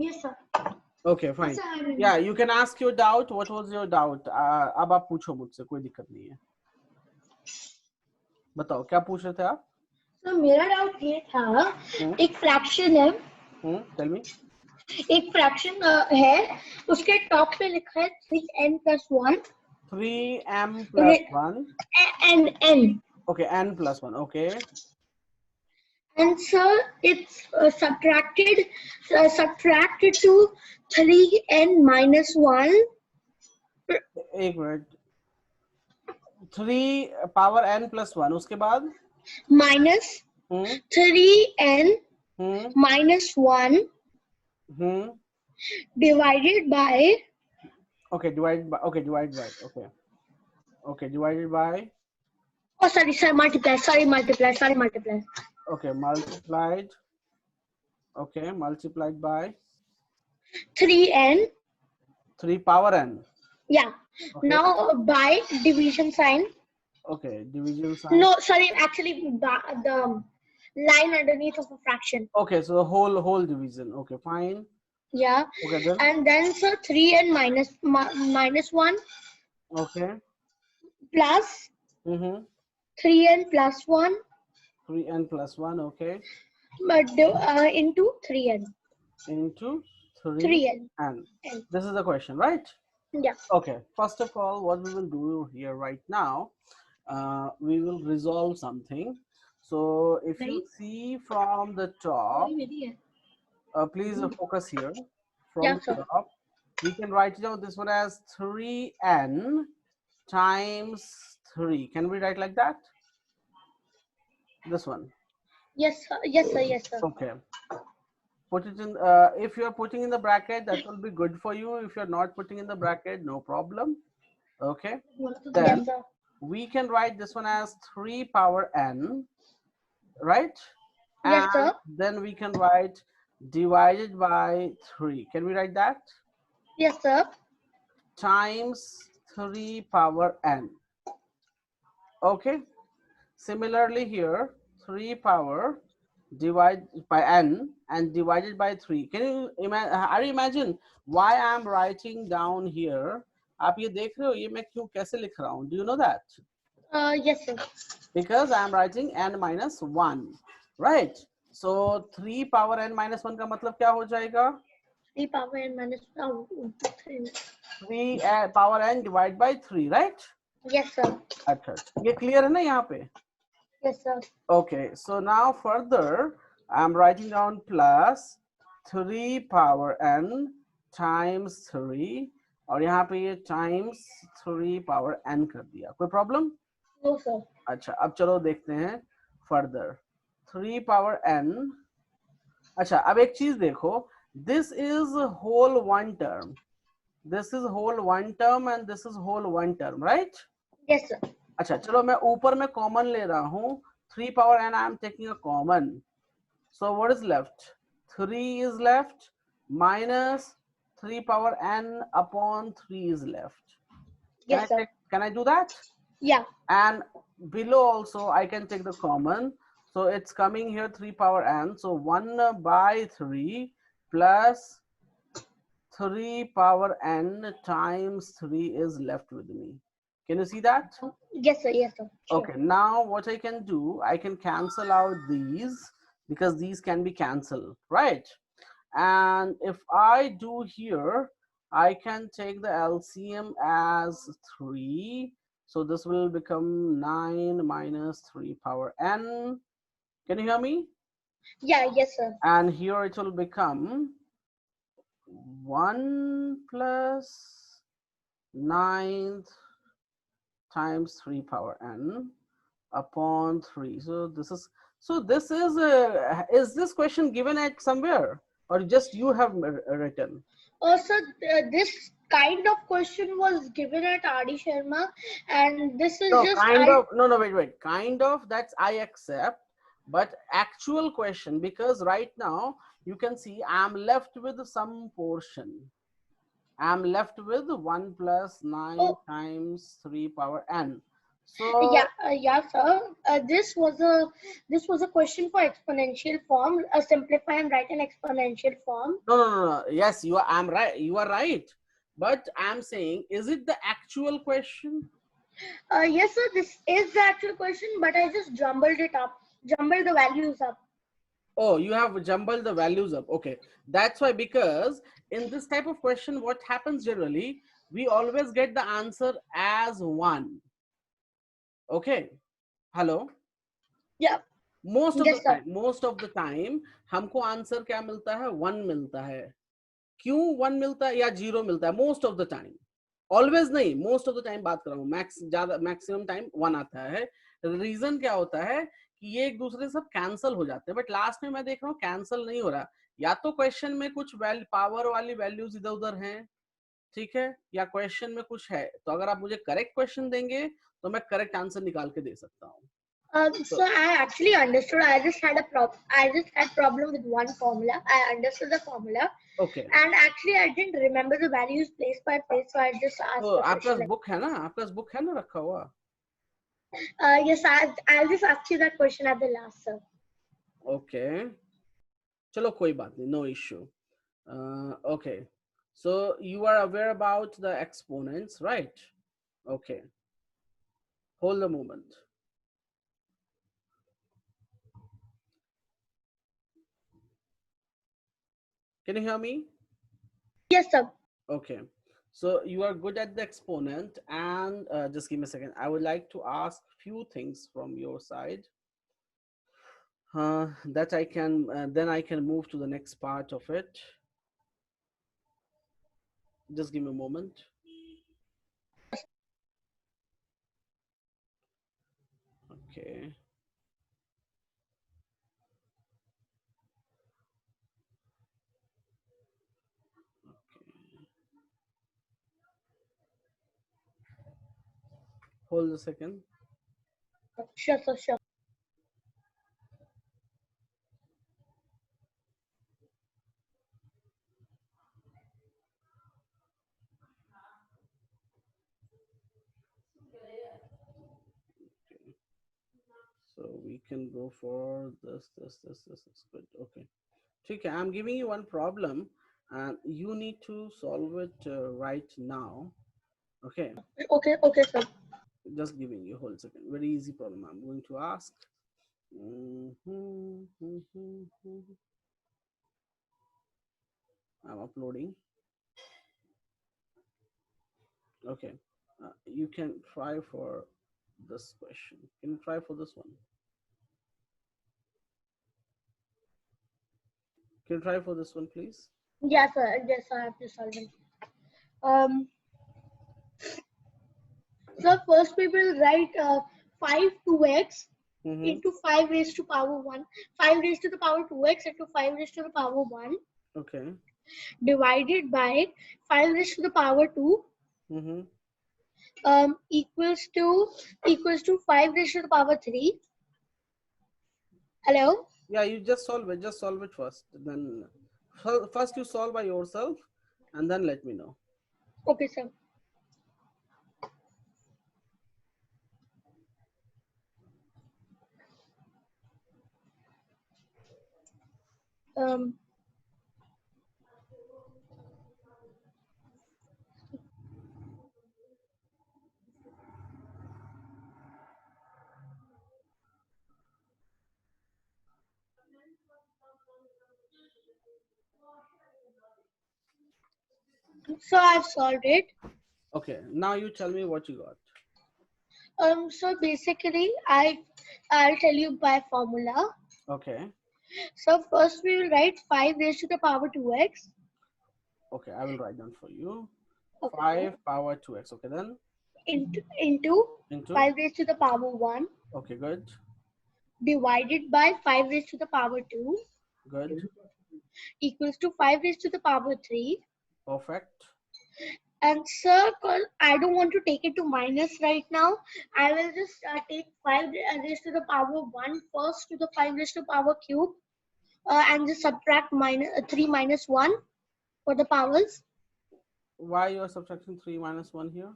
Yes, sir. Okay, fine. Yes, sir, I will. Yeah, you can ask your doubt. What was your doubt? अब आप पूछो मुझसे, कोई दिक्कत नहीं है. बताओ क्या पूछ रहे थे आप? तो मेरा डाउट ये था, एक फ्रैक्शन है, Tell me. एक फ्रैक्शन है, उसके टॉप पे लिखा है 3n+1 3m+1. n. Okay, n+1. Okay. And sir, it's subtracted to 3n-1 एक मिनट. 3 power n+1. उसके बाद minus 3n-1 divided by, okay, divided by, okay, divided by, okay, divided by, oh sorry, multiply, okay, multiplied, okay, multiplied by 3n, 3 power n. yeah. Okay. Now by division sign, Okay, division sign. no, sorry, actually the line underneath of a fraction. Okay, so the whole division. Okay, fine. Yeah. Okay, then. And then sir, 3n minus 1 Okay. plus 3n+1 3n+1. Okay. but into 3n. Into 3n. This is the question, right? Yeah. Okay. First of all, what we will do here right now, we will resolve something. So if you see from the top, please focus here. From the top, we can write down this one as 3n times 3. Can we write like that? This one. Yes, sir. Yes, sir. Yes, sir. Okay. Put it in. If you are putting in the bracket, that will be good for you. If you are not putting in the bracket, no problem. Okay. Then Yes, sir. we can write this one as 3 power n, right? Yes, And sir. then we can write divided by 3. Can we write that? Yes, sir. Times 3 power n. Okay. Similarly here, 3 power divided by n and divided by 3. Can you imagine why I am writing down here? आप ये देख रहे हो ये मैं क्यों कैसे लिख रहा हूँ? Do you know that? Yes, sir. Because I am writing n-1, right? So 3 power n-1 का मतलब क्या हो जाएगा? 3 power n minus 3. 3 power n divided by 3, right? Yes, sir. अच्छा, ये clear है ना यहाँ पे? Yes, sir. Okay, so now further, I'm writing down plus 3 power n times 3 और यहाँ पे ये times 3 power n कर दिया. कोई problem? No, sir. अच्छा, अब चलो देखते हैं further. 3 power n. अच्छा, अब एक चीज देखो. This is whole one term. This is whole one term and this is whole one term, right? Yes, sir. अच्छा, चलो मैं ऊपर में common ले रहा हूँ. 3 power n I am taking a common. So what is left? 3 is left minus 3 power n upon 3 is left. Yes, sir. Can I do that? Yeah. And below also I can take the common. So it's coming here 3 power n. So 1 by 3 plus 3 power n times 3 is left with me. Can you see that? Yes, sir. Yes, sir. Sure. Okay, now what I can do, I can cancel out these because these can be cancelled, right? And if I do here, I can take the LCM as 3. So this will become 9 minus 3 power n. Can you hear me? Yeah, yes, sir. And here it will become 1 plus 9 times 3 power n upon 3. So this is this question given at somewhere or just you have written? Also, this kind of question was given at RD Sharma, and this is No, just wait, kind of, that's I accept, but actual question, because right now you can see I'm left with some portion. I'm left with 1 plus 9 times 3 power n. So yeah, sir. This was a question for exponential form. Simplify and write an exponential form. no. Yes, you are. I'm right. You are right. But I'm saying, is it the actual question? Yes, sir. This is the actual question, but I just jumbled the values up. Oh, you have jumbled the values up. Okay, that's why, because in this type of question, what happens generally, we always get the answer as 1. Okay, hello. Yeah. Yes, sir. Most of the time हमको answer क्या मिलता है? 1 मिलता है. क्यों 1 मिलता है या 0 मिलता है? Most of the time, always नहीं, मोस्ट ऑफ द टाइम बात कर रहा हूँ. मैक्सिमम टाइम 1 आता है. रीजन क्या होता है कि ये एक दूसरे से सब कैंसिल हो जाते हैं, बट लास्ट में मैं देख रहा हूँ कैंसिल नहीं हो रहा. या तो क्वेश्चन में कुछ पावर वाली वैल्यूज इधर उधर हैं, ठीक है, या क्वेश्चन में कुछ है. तो अगर आप मुझे करेक्ट क्वेश्चन देंगे तो मैं करेक्ट आंसर निकाल के दे सकता हूँ. So I actually understood. I just had problem with one formula. I understood the formula. Okay. And actually, I didn't remember the values place by place, so I just asked. तो आपका book है ना? आपका book है ना रखा हुआ? Yes, I'll just ask you that question at the last, sir. Okay. चलो कोई बात नहीं. No issue. Okay. So you are aware about the exponents, right? Okay. Hold a moment. Can you hear me? Yes, sir. Okay. So you are good at the exponent, and just give me a second. I would like to ask few things from your side. That I can, then I can move to the next part of it. Just give me a moment. Okay. Hold a second. Sure, sir, sure. So we can go for this. This is good. Okay. Okay, I'm giving you one problem and you need to solve it right now. Okay. Okay, okay, sir. Just giving you, hold a second. Very easy problem I'm going to ask. I'm uploading. Okay. You can try for this question. Can you try for this one? Can you try for this one, please? Yes, sir. Yes, I have to solve it. So first we will write 5 2x into 5 raised to power 1. 5 raised to the power 2x into 5 raised to the power 1. Okay. Divided by 5 raised to the power 2. Equals to 5 raised to the power 3. Hello? Yeah, you just solve it. Just solve it first. Then first you solve by yourself and then let me know. Okay, sir. So I've solved it. Okay, now you tell me what you got. So basically, I'll tell you by formula. Okay. So first we will write 5 raised to the power 2x. Okay, I will write down for you. Okay. 5 power 2x. Okay, then into 5 raised to the power 1. Okay, good. Divided by 5 raised to the power 2. Good. Equals to 5 raised to the power 3. Perfect. And sir, I don't want to take it to minus right now. I will just take 5 raised to the power 1 first to the 5 raised to the power cube. And just subtract 3 minus 1 for the powers. Why you are subtracting 3 minus 1 here?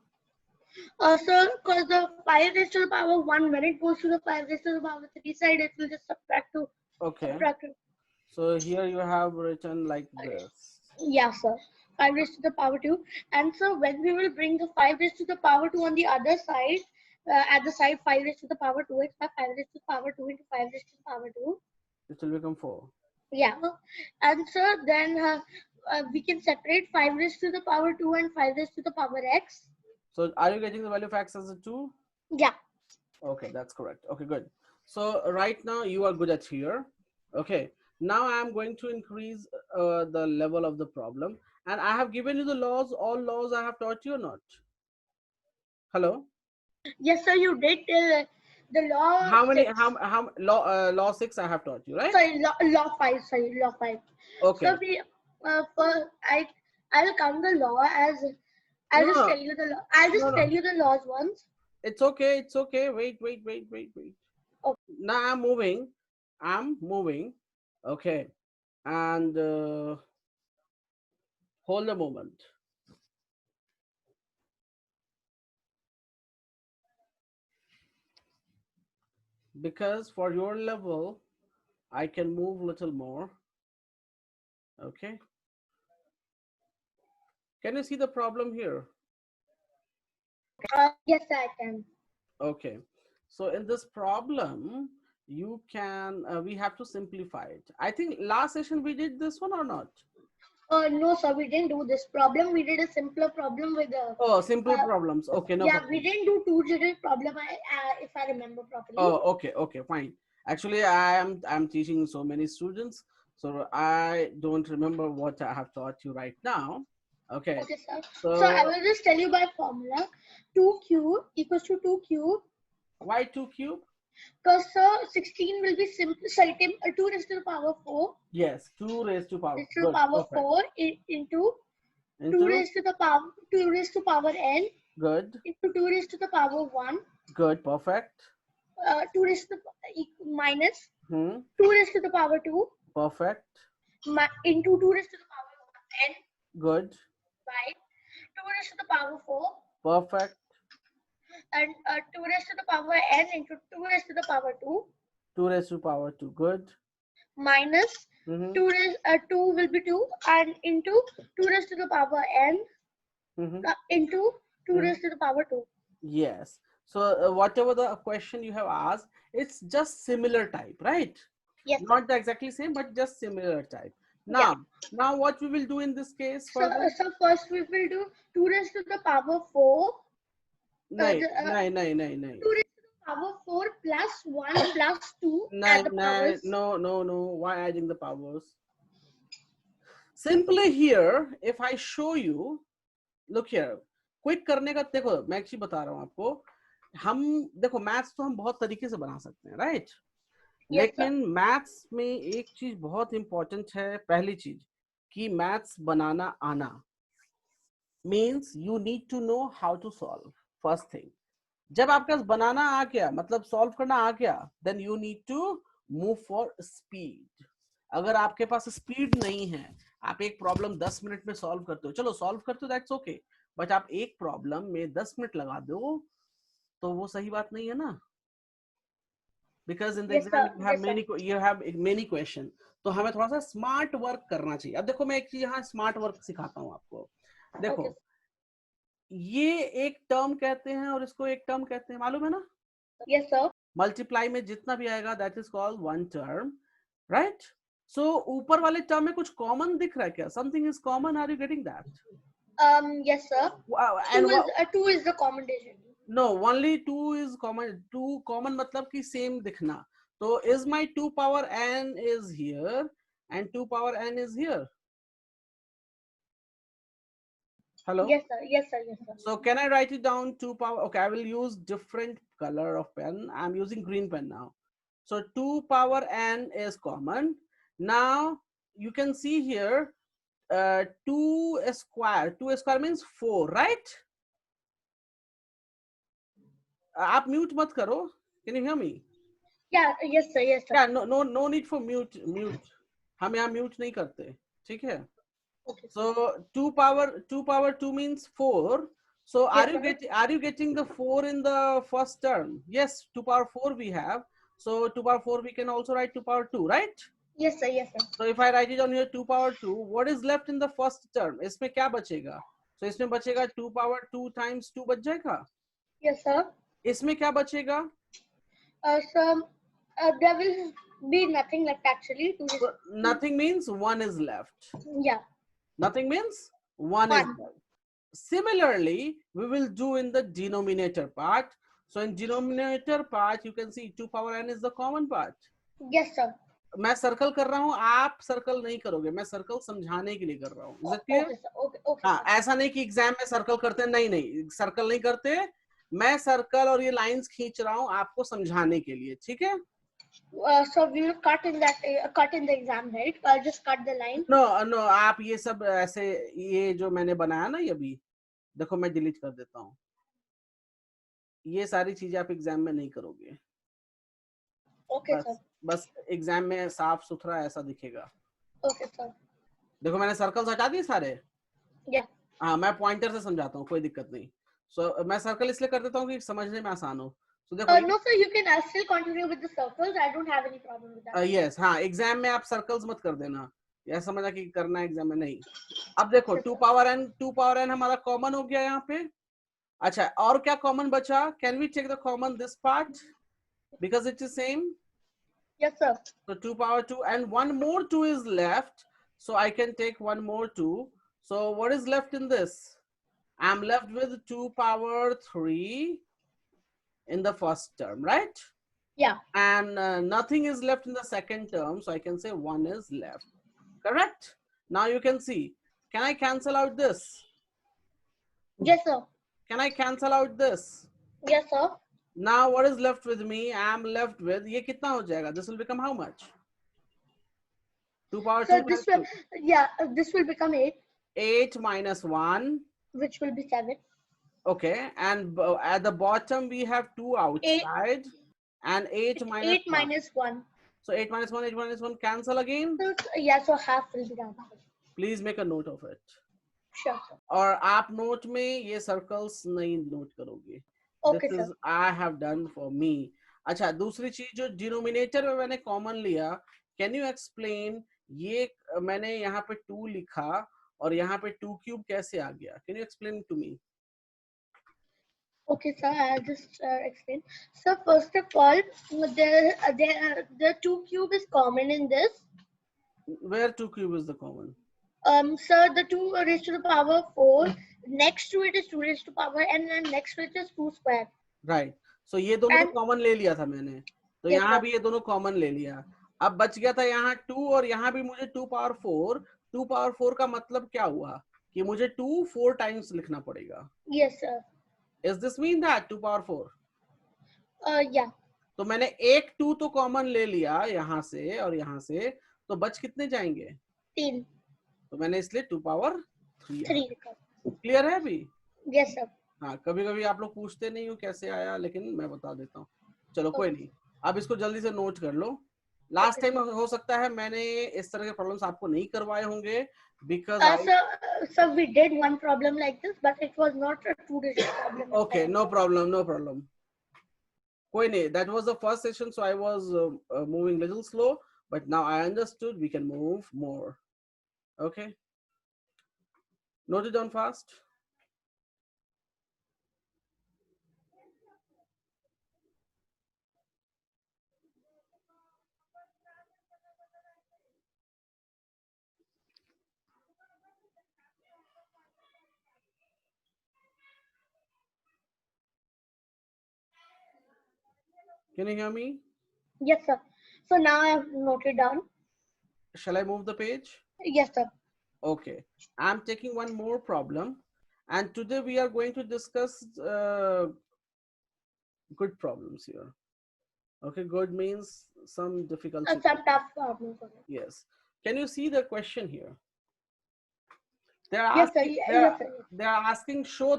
So, because the 5 raised to the power 1, when it goes to the 5 raised to the power 3 side, it will just subtract to. Okay. Subtract. So here you have written like this. Yeah, sir. 5 raised to the power 2. And so when we will bring the 5 raised to the power 2 on the other side, at the side 5 raised to the power 2, it's 5 raised to the power 2 into 5 raised to the power 2. It will become 4. Yeah. And so then we can separate 5 raised to the power 2 and 5 raised to the power x. So are you getting the value of x as a 2? Yeah. Okay, that's correct. Okay, good. So right now you are good at here. Okay, now I am going to increase the level of the problem, and I have given you the laws. All laws I have taught you or not? Hello. Yes, sir. You did the law. How many? 6. How law 6 I have taught you, right? Sorry, law 5. Sorry, law 5. Okay. So we I'll count the law as I'll just tell you the law. I'll just tell you the laws once. It's okay. It's okay. Wait. Okay. Now I'm moving. Okay, and hold a moment. Because for your level, I can move a little more. Okay. Can you see the problem here? Yes, I can. Okay. So in this problem, you can, we have to simplify it. I think last session we did this one or not? No, sir, we didn't do this problem. We did a simpler problem with simple problems. Okay, no. Yeah, problem. we didn't do two-digit problem. If I remember properly. Okay, fine. Actually, I'm teaching so many students, so I don't remember what I have taught you right now. Okay. Okay, sir. So I will just tell you by formula. 2 cube equals to 2 cube. Why 2 cube? Because sir, 16 will be simple. Sorry, 2 raised to the power 4. Yes, 2 raised to power. Raised to the power 4 into 2 raised to the power 2 raised to power n. Good. Into 2 raised to the power 1. Good. Perfect. 2 raised to the minus 2 raised to the power 2. Perfect. Into 2 raised to the power n. Good. Right. 2 raised to the power 4. Perfect. And 2 raised to the power n into 2 raised to the power 2. 2 raised to power 2. Good. Minus 2 will be 2 and into 2 raised to the power n into 2 raised to the power 2. Yes. So whatever the question you have asked, it's just similar type, right? Yes. Not the exactly same, but just similar type. Now, now what we will do in this case? So first we will do 2 raised to the power 4. No. 2 raised to the power 4 plus 1 plus 2 add the powers. No. Why adding the powers? Simply here, if I show you, look here, quick करने का देखो मैं एक चीज बता रहा हूँ आपको हम देखो मैथ्स तो हम बहुत तरीके से बना सकते हैं राइट लेकिन मैथ्स में एक चीज बहुत इंपॉर्टेंट है पहली चीज कि मैथ्स बनाना आना means you need to know how to solve first thing जब आपके पास बनाना आ गया मतलब सॉल्व करना आ गया then you need to move for speed अगर आपके पास स्पीड नहीं है आप एक प्रॉब्लम 10 मिनट में सॉल्व करते हो चलो सॉल्व करते हो दैट्स ओके बट आप एक प्रॉब्लम में 10 मिनट लगा दो तो वो सही बात नहीं है ना because in the exam you have many question तो हमें थोड़ा सा स्मार्ट वर्क करना चाहिए अब देखो मैं एक चीज यहाँ स्मार्ट वर्क सिखाता हूँ आपको देखो ये एक टर्म कहते हैं और इसको एक टर्म कहते हैं मालूम है ना यस सर मल्टीप्लाई में जितना भी आएगा that is called one term right so ऊपर वाले टर्म में कुछ कॉमन दिख रहा है क्या something is common are you getting that yes sir and 2 is the common digit no only 2 is common 2 common मतलब कि same दिखना तो is my 2 power n is here and 2 power n is here hello yes sir so can I write it down 2 power okay I will use different color of pen I'm using green pen now so 2 power n is common now you can see here 2 square means 4 right आप mute मत करो can you hear me yes sir yeah no need for mute हम यहाँ mute नहीं करते ठीक है okay so 2 power 2 means 4 So Yes, are you getting the 4 in the first term? Yes, 2 power 4 we have. So 2 power 4 we can also write 2 power 2, right? yes sir, yes sir. So if I write it on here 2 power 2, what is left in the first term? इसमें क्या बचेगा? So इसमें बचेगा 2 power 2 times 2 बच जाएगा. Yes sir. इसमें क्या बचेगा? So there will be nothing left actually. So nothing means 1 is left. Yeah. Nothing means 1 is 1. left. Similarly, we will do in the denominator part. So in denominator part, you can see 2 power n is the common part. Yes sir. मैं circle कर रहा हूं, आप circle नहीं करोगे, मैं circle समझाने के लिए कर रहा हूं. Is it clear? Okay sir. Okay हाँ, sir. ऐसा नहीं कि एग्जाम में सर्कल करते हैं, नहीं नहीं, सर्कल नहीं करते. मैं सर्कल और ये लाइंस खींच रहा हूं आपको समझाने के लिए, ठीक है? So we will cut in that cut in the exam, right? I'll just cut the line. No, आप ये सब ऐसे, ये जो मैंने बनाया ना, ये अभी देखो मैं डिलीट कर देता हूँ. ये सारी चीजें आप एग्जाम में नहीं करोगे. Okay sir. बस एग्जाम में साफ सुथरा ऐसा दिखेगा. Okay sir. देखो मैंने सर्कल हटा दिए सारे. Yeah. हाँ, मैं पॉइंटर से समझाता हूँ, कोई दिक्कत नहीं. सो मैं सर्कल इसलिए कर देता हूँ कि समझने में आसान हो. So देखो No sir, you can still continue with the circles. I don't have any problem with that. Yes, हाँ, एग्जाम में आप सर्कल्स मत कर देना, यह समझना कि करना है एग्जाम में, नहीं. अब देखो 2 पावर n हमारा कॉमन हो गया यहाँ पे. अच्छा, और क्या कॉमन बचा? Can we take the common this part because it is same. Yes sir. So 2 power 2 and one more 2 is left. So I can take one more 2. So what is left in this? I'm left with 2 power 3 in the first term, right? Yeah. And nothing is left in the second term. So I can say 1 is left. Correct? Now you can see. Can I cancel out this? Yes sir. Can I cancel out this? Yes sir. Now what is left with me? I'm left with, ये कितना हो जाएगा? This will become how much? 2 power So 2 this plus will 2. yeah this will become 8, 8 minus 1. which will be 7. Okay, and at the bottom we have 2 outside, and 8 minus 8 1. minus 1. So 8 minus 1, 8 minus 1, cancel again. So, yeah, so half will be done. Please make a note of it. Sure sir. और आप note में ये circles नहीं note करोगे. Okay This sir. is I have done for me. अच्छा, दूसरी चीज जो डिनोमिनेटर में मैंने कॉमन लिया, कैन यू एक्सप्लेन, ये मैंने यहाँ पे 2 लिखा और यहाँ पे 2 क्यूब कैसे आ गया? Can you explain to me? Okay, sir. I'll just explain. So first of all, the 2 cube is common in this. Where 2 cube is the common? So the 2 raised to the power 4. Next to it is 2 raised to power, and then next to it is 2 square. Right. So ये दोनों And- तो common ले लिया था मैंने, तो Yes, यहाँ sir. भी ये दोनों कॉमन ले लिया. अब बच गया था यहाँ 2 और यहाँ भी मुझे 2 पावर 4. 2 पावर 4 का मतलब क्या हुआ कि मुझे 2 4 टाइम्स लिखना पड़ेगा. Yes, sir. Is this mean that 2 power 4? Yeah. तो मैंने एक 2 तो कॉमन ले लिया यहाँ से और यहाँ से, तो बच कितने जाएंगे? 3. तो मैंने इसलिए 2 पावर 3. 3. क्लियर है अभी? Yes, sir. हाँ, कभी कभी आप लोग पूछते नहीं हो कैसे आया, लेकिन मैं बता देता हूँ. चलो कोई नहीं, अब इसको जल्दी से नोट कर लो. लास्ट टाइम हो सकता है मैंने इस तरह के प्रॉब्लम्स आपको नहीं करवाए होंगे, because So we did one problem like this, but it was not a 2-digit problem. okay, no problem. कोई नहीं, that was the first session, so I was moving little slow, but now I understood we can move more. Okay, note it down fast. Can you hear me? Yes, sir. So now I have noted down. Shall I move the page? Yes, sir. Okay, I'm taking one more problem, and today we are going to discuss good problems here. Okay, good means some difficult. Some tough problems. Yes. Can you see the question here? They're Yes, sir. asking, Yes, sir. they're asking show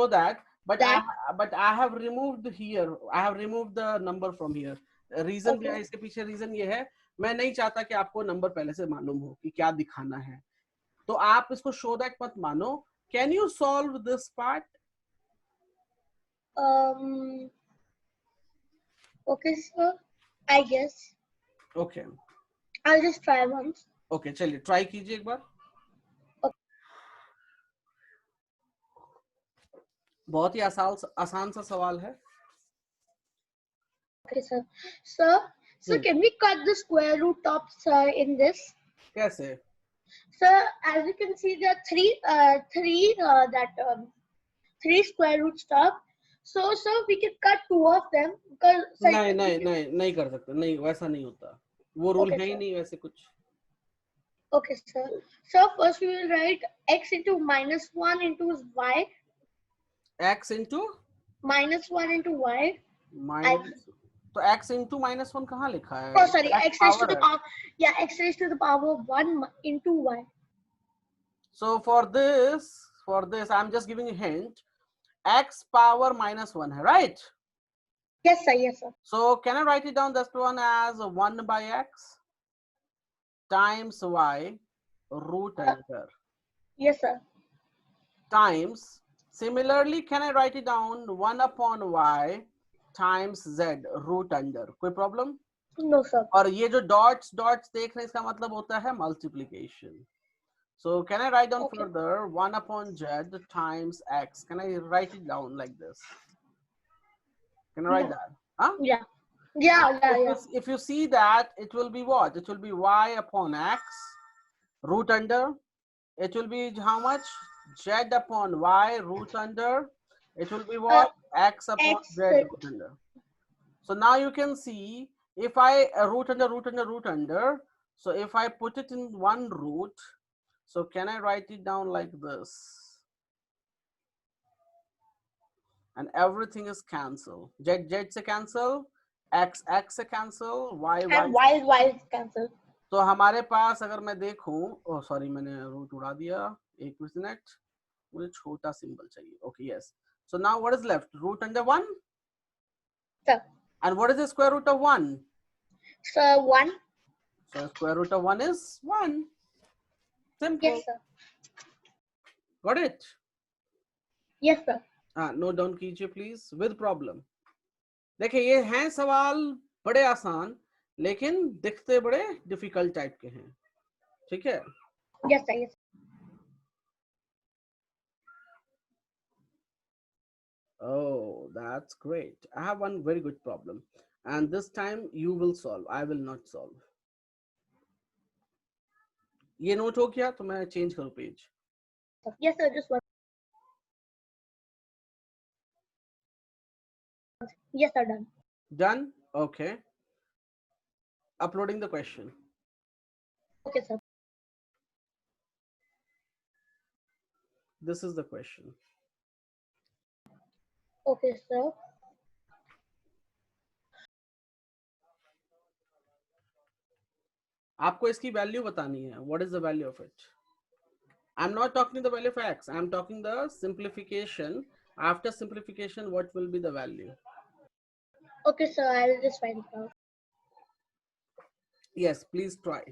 that, but I have removed here, I have removed the number from here. Reason भी है इसके पीछे, reason ये है, मैं नहीं चाहता कि आपको नंबर पहले से मालूम हो कि क्या दिखाना है. तो आप इसको show that मत मानो, Can you solve this part? Okay, sir. I guess. Okay. I'll just try once. Okay, चलिए ट्राई कीजिए एक बार. बहुत ही आसान सा सवाल है. Okay, sir. Sir, can we cut the square root tops in this? कैसे? Sir, as you can see, there are three square root top. So, sir, we can cut two of them because. नहीं कर सकते. नहीं, वैसा नहीं होता. वो rule है ही नहीं वैसे कुछ. Okay, sir. So first we will write x into -1 into y. X into -1 into y. तो x into -1 कहाँ लिखा है? Oh, sorry, x raised to the power. Yeah, x raised to the power 1 into y. So for this, I'm just giving a hint. X power -1 है, right? Yes, sir. Yes, sir. So can I write it down this one as 1 by x times y root under? Yes, sir. Times, similarly, can I write it down 1 upon y times z root under? कोई problem? No, sir. और ये जो dots देख रहे हैं इसका मतलब होता है multiplication. So can I write down further 1 upon z times x? Can I write it down like this? Can I write that? Huh? Yeah. Yeah. If you see that, it will be what? It will be y upon x root under. It will be how much? Z upon y root under. It will be what? X upon z root under. So now you can see if I root under. So if I put it in one root, so can I write it down like this? And everything is cancel. Z से cancel, x से cancel, y is cancel. तो हमारे पास अगर मैं देखूं, sorry मैंने root उड़ा दिया, एक मिनट, मुझे छोटा सिंबल चाहिए. Okay, yes. So now what is left? Root under 1? Sir. And what is the square root of 1? So 1. So square root of 1 is 1. Simple. Yes, sir. Got it? Yes, sir. Note down कीजिए please with problem. देखिए ये हैं सवाल बड़े आसान लेकिन दिखते बड़े डिफिकल्ट टाइप के हैं. ठीक है? Yes, sir. Yes. Oh, that's great. I have one very good problem. And this time you will solve. I will not solve. ये नोट हो गया तो मैं चेंज करूं page. Yes, sir. Just one. Yes, sir. Done. Done? Okay. Uploading the question. Okay, sir. This is the question. Okay, sir. आपको इसकी value बतानी है. What is the value of it? I'm not talking the value of x. I'm talking the simplification. After simplification, what will be the value? Okay, sir. I will just find it out. Yes, please try.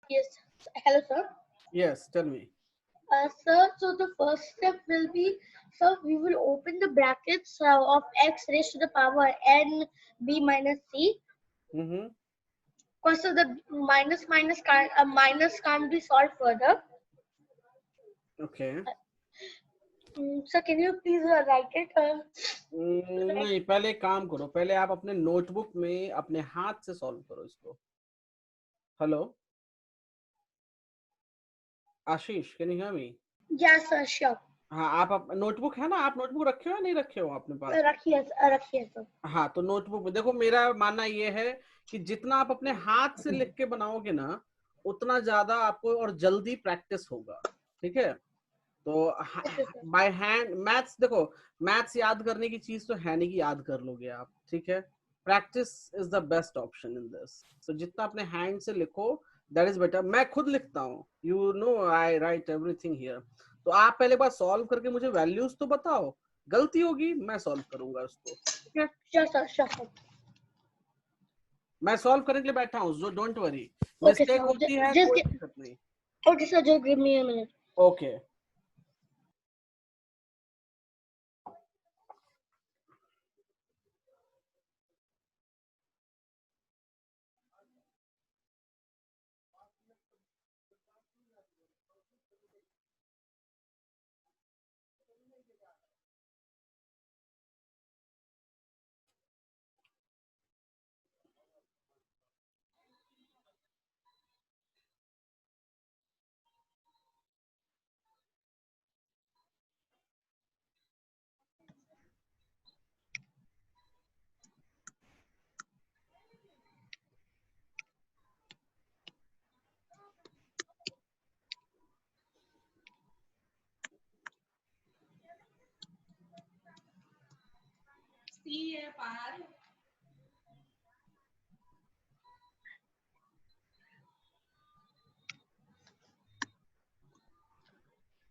Yes. Hello, sir. Yes, tell me. Sir, so the first step will be, sir, we will open the brackets of x raised to the power n b minus c. Because so the minus can't be solved further. Okay. Sir, can you please write it? नहीं, पहले काम करो. पहले आप अपने notebook में अपने हाथ से सॉल्व करो इसको. Hello Ashish, can you hear me? Yes, sir. Sure. हाँ, आप नोटबुक है ना? आप नोटबुक रखे हो या नहीं रखे हो अपने पास? रखिए सर. हाँ, तो नोटबुक में देखो, मेरा मानना ये है कि जितना आप अपने हाथ से लिख के बनाओगे ना, उतना ज्यादा आपको और जल्दी प्रैक्टिस होगा. ठीक है, तो बाय हैंड मैथ्स, देखो मैथ्स याद करने की चीज तो है नहीं कि याद कर लोगे आप, ठीक है, practice is the best option in this. तो जितना अपने हैंड से लिखो दैट इज बेटर। मैं खुद लिखता हूँ, you know I right everything here. तो आप पहले बार सॉल्व करके मुझे वैल्यूज तो बताओ, गलती होगी मैं सॉल्व करूंगा उसको। मैं सॉल्व करने के लिए बैठा हूँ, जो डोंट वरी, मिस्टेक होती है कोई दिक्कत नहीं। Okay, sir, just give me a minute. Okay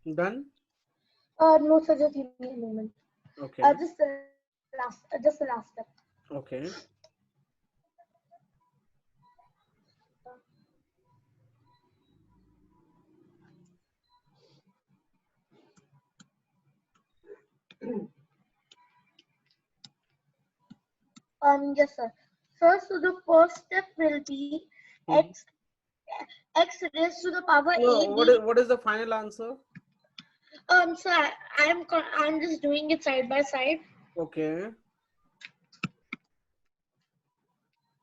done. No, sir, just give me a moment. Okay Just the last step. Okay Yes, sir. First, so the first step will be x x raised to the power no a what is the final answer? So I'm just doing it side by side. Okay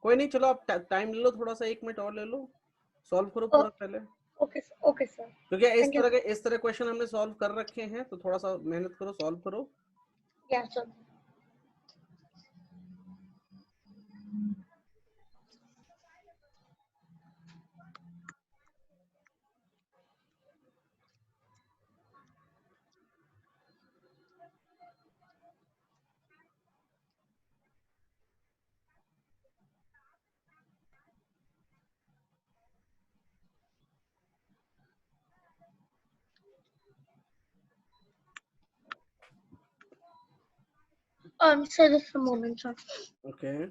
कोई नहीं, चलो आप time ले लो थोड़ा सा, 1 minute और ले लो, solve करो पूरा पहले, Okay, sir. क्योंकि इस तरह क्वेश्चन हमने सॉल्व कर रखे हैं, तो थोड़ा सा मेहनत करो, सॉल्व करो। Yeah, sir. Sir, just a moment, sir. Okay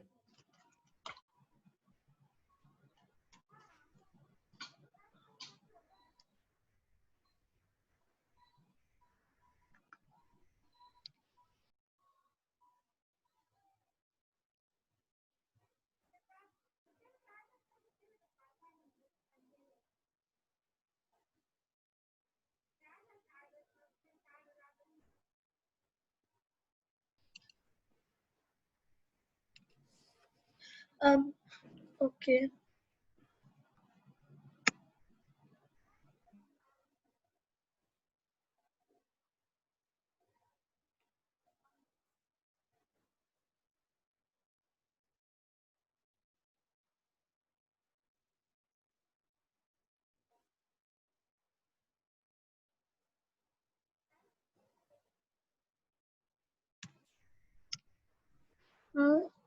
Okay.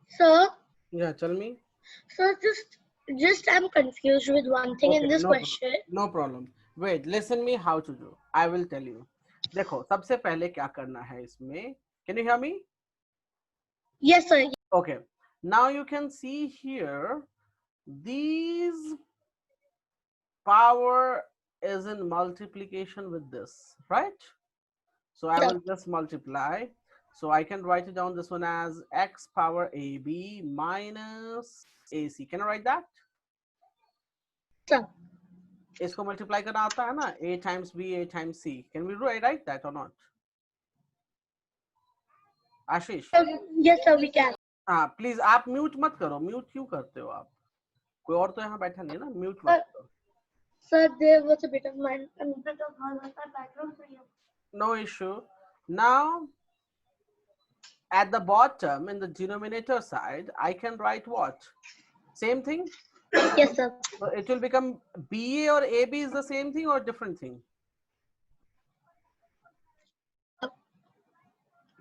Sir, yeah tell me. sir, just I'm confused with one thing in Okay, this question. no problem. Wait, listen me how to do. I will tell you. देखो सबसे पहले क्या करना है इसमें, can you hear me? Yes, sir. Okay, now you can see here these power is in multiplication with this, right? So I will just multiply. So I can write it down this one as x power ab minus ac. Can I write that? Sir. इसको multiply करना आता है ना, a times b, a times c. Can we write that or not? Ashish? Yes, sir, we can. हाँ please आप mute मत करो, mute क्यों करते हो आप, कोई और तो यहाँ बैठा नहीं है ना, म्यूट मत करो। Sir, there was a bit of background for you. No issue. Now at the bottom in the denominator side I can write what? Same thing? Yes, sir. So it will become BA or AB is the same thing or different thing?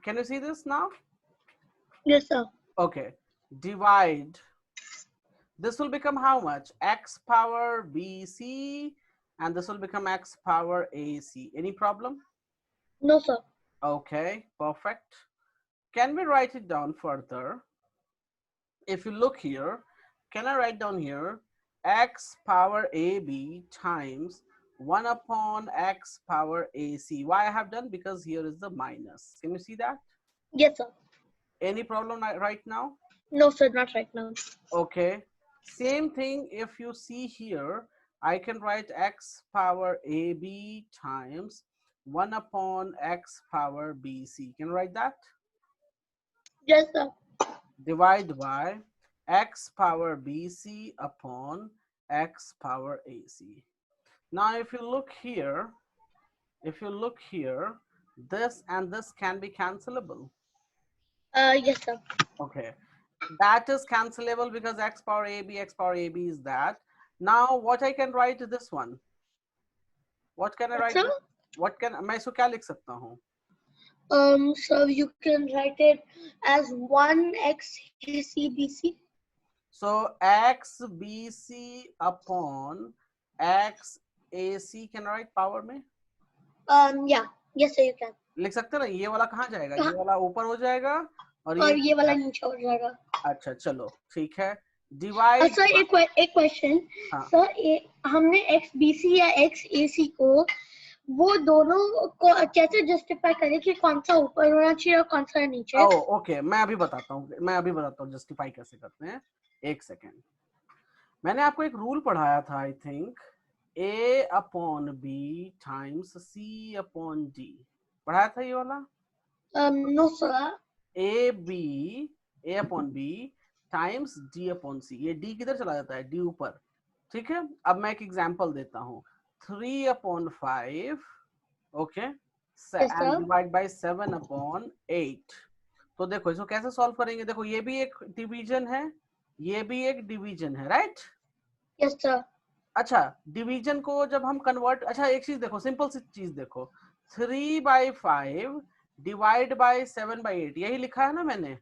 Can you see this now? Yes, sir. Okay. Divide. This will become how much? X power BC, and this will become X power AC. Any problem? No, sir. Okay, perfect. Can we write it down further? If you look here, can I write down here X power AB times 1 upon X power AC? Why I have done? Because here is the minus. Can you see that? Yes, sir. Any problem right now? No, sir, not right now. Okay. Same thing if you see here, I can write X power AB times 1 upon X power BC. Can you write that? Yes, sir. Divide by X power BC upon X power AC. Now, if you look here, this and this can be cancelable. Yes, sir. Okay. That is cancelable because X power AB is that. Now, what I can write this one? What can I write? Sir? What can मैं इसको क्या लिख सकता हूँ? So you can write it as 1x ACBC. So X BC upon X AC can I write power में? Yeah. Yes, sir, you can. लिख सकते ना? ये वाला कहाँ जाएगा? ये वाला ऊपर हो जाएगा और ये वाला नीचे हो जाएगा. अच्छा चलो ठीक है. Divide. सर एक क्वेश्चन. सर हमने XBC या XAC को वो दोनों को कैसे जस्टिफाई करें कि कौन सा ऊपर होना चाहिए और कौन सा नीचे? ओके, मैं अभी बताता हूँ जस्टिफाई कैसे करते हैं. एक सेकेंड. मैंने आपको एक रूल पढ़ाया था I think, A upon B times C upon D. पढ़ाया था ये वाला? No sir. A upon B times D upon C. ये D किधर चला जाता है? D ऊपर. ठीक है. अब मैं एक एग्जांपल देता हूँ. 3 upon 5, okay, and divide by 7 upon 8. तो देखो इसको कैसे सॉल्व करेंगे? देखो ये भी एक डिवीजन है, ये भी एक डिवीजन है, राइट? Yes sir. अच्छा, डिवीजन को जब हम कन्वर्ट, अच्छा एक चीज देखो, सिंपल सी चीज देखो, 3/5 डिवाइड बाय 7/8, यही लिखा है ना मैंने?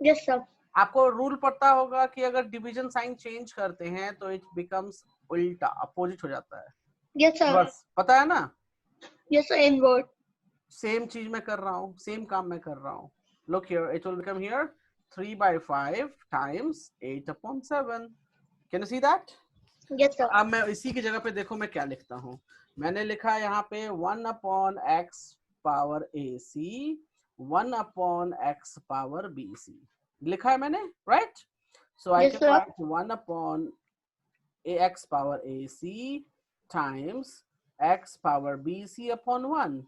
Yes sir. आपको रूल पता होगा कि अगर डिवीजन साइन चेंज करते हैं तो इट बिकम्स उल्टा, अपोजिट हो जाता है. Yes sir. बस पता है ना? Yes sir, invert. सेम चीज मैं कर रहा हूँ, सेम काम मैं कर रहा हूँ. Look here, it will become here 3/5 times 8/7. Can you see that? Yes sir. अब मैं इसी की जगह पे देखो मैं क्या लिखता हूँ. मैंने लिखा है यहाँ पे 1 upon x power AC, 1 upon x power BC लिखा है मैंने, right? So I can write 1 upon x power AC times x power BC upon 1.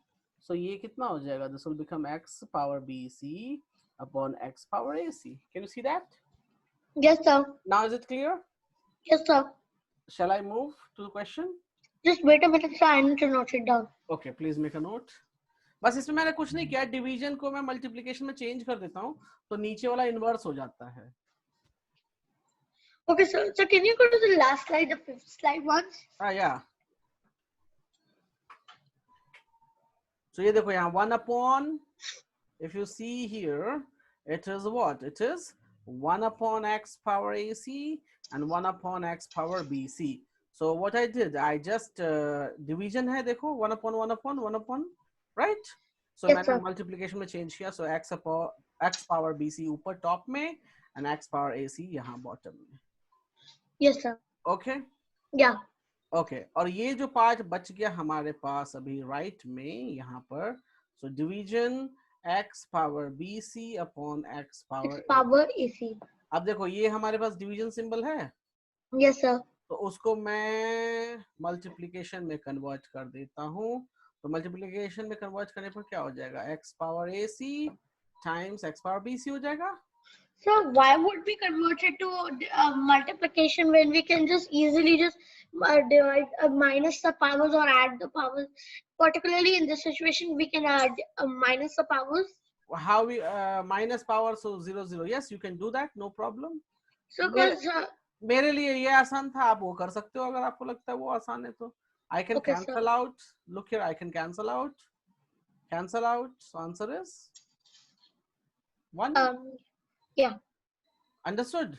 सो ये कितना हो जाएगा? This will become x power BC upon x power AC. Can you see that? Yes sir. Now is it clear? Yes sir. Shall I move to the question? Just wait a minute, sir. I need to note it down. Okay, please make a note. बस इसमें मैंने कुछ नहीं किया, division को मैं multiplication में change कर देता हूँ तो नीचे वाला इनवर्स हो जाता है. Okay, sir. So can you go to the last slide, the 5th slide once? Yeah. So ये देखो यहाँ 1 upon, if you see here, it is what? It is 1 upon x power AC and 1 upon x power BC. So what I did, I just division है देखो, 1 upon 1 upon 1 upon, right? So yes, मैंने multiplication में change किया, so x power BC ऊपर top में and x power AC यहाँ bottom में. Yes sir. Okay? Yeah. Okay. और ये जो पार्ट बच गया हमारे पास अभी राइट में यहाँ पर, so division x power BC upon x power AC. अब देखो ये हमारे पास डिवीजन सिंबल है. Yes sir. तो उसको मैं मल्टीप्लिकेशन में कन्वर्ट कर देता हूँ. तो मल्टीप्लिकेशन में कन्वर्ट करने पर क्या हो जाएगा? x power AC times x power BC हो जाएगा. So why would we convert it to multiplication when we can just easily just divide minus the powers or add the powers? Particularly in this situation, we can add minus the powers. How we minus power, so 0 0. Yes, you can do that, no problem. So because मेरे लिए ये आसान था, आप वो कर सकते हो अगर आपको लगता है वो आसान है तो. I can cancel out. Look here, I can cancel out. So answer is 1? Yeah. Understood?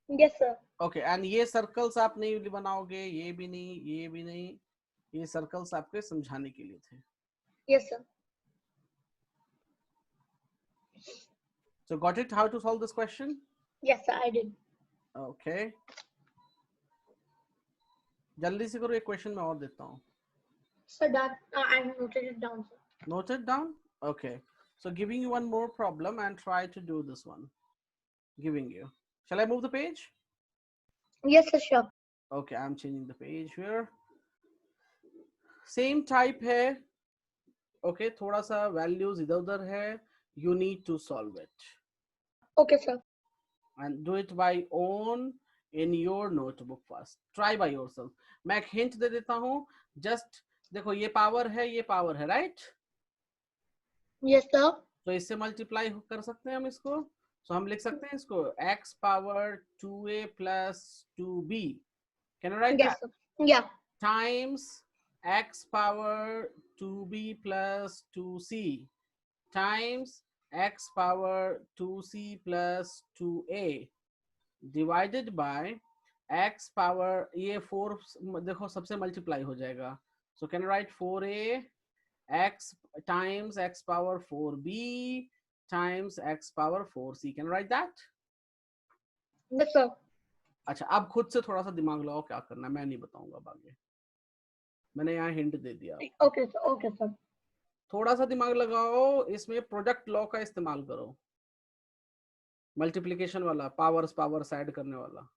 Yes, sir. Okay, and ये सर्कल्स आप नहीं बनाओगे, ये भी नहीं, ये भी नहीं, ये सर्कल्स आपके समझाने के लिए थे. Yes, sir. So got it how to solve this question? Yes, sir, I did. Okay. जल्दी से करो, एक क्वेश्चन मैं और देता हूँ. So that I noted it down, sir. Noted down? Okay. So giving you one more problem and try to do this one. Giving you. Shall I move the page? Yes, sir, sure. Okay, I'm changing the page here. Same type है. Okay, थोड़ा सा values इधर उधर है. You need to solve it. Okay, sir. And do it by own in your notebook first. Try by yourself. मैं एक hint दे देता हूँ. Just देखो ये power है, right? Yes, sir. तो इससे मल्टीप्लाई कर सकते हैं हम इसको. So हम लिख सकते हैं इसको x power 2a plus 2b. Can you write Yes, that? sir. Yeah. Times x power 2b plus 2c times x power 2c plus 2a divided by x power, ये 4 देखो सबसे मल्टीप्लाई हो जाएगा. So can you write 4a x times x power 4b times x power 4c. Can you write that? Yes, sir. अच्छा, अब खुद से थोड़ा सा दिमाग लगाओ क्या करना है, मैं नहीं बताऊंगा अब आगे. मैंने यहाँ हिंट दे दिया. Okay, sir. Okay, sir. थोड़ा सा दिमाग लगाओ, इसमें प्रोडक्ट लॉ का इस्तेमाल करो. मल्टीप्लिकेशन वाला, पावर्स ऐड करने वाला.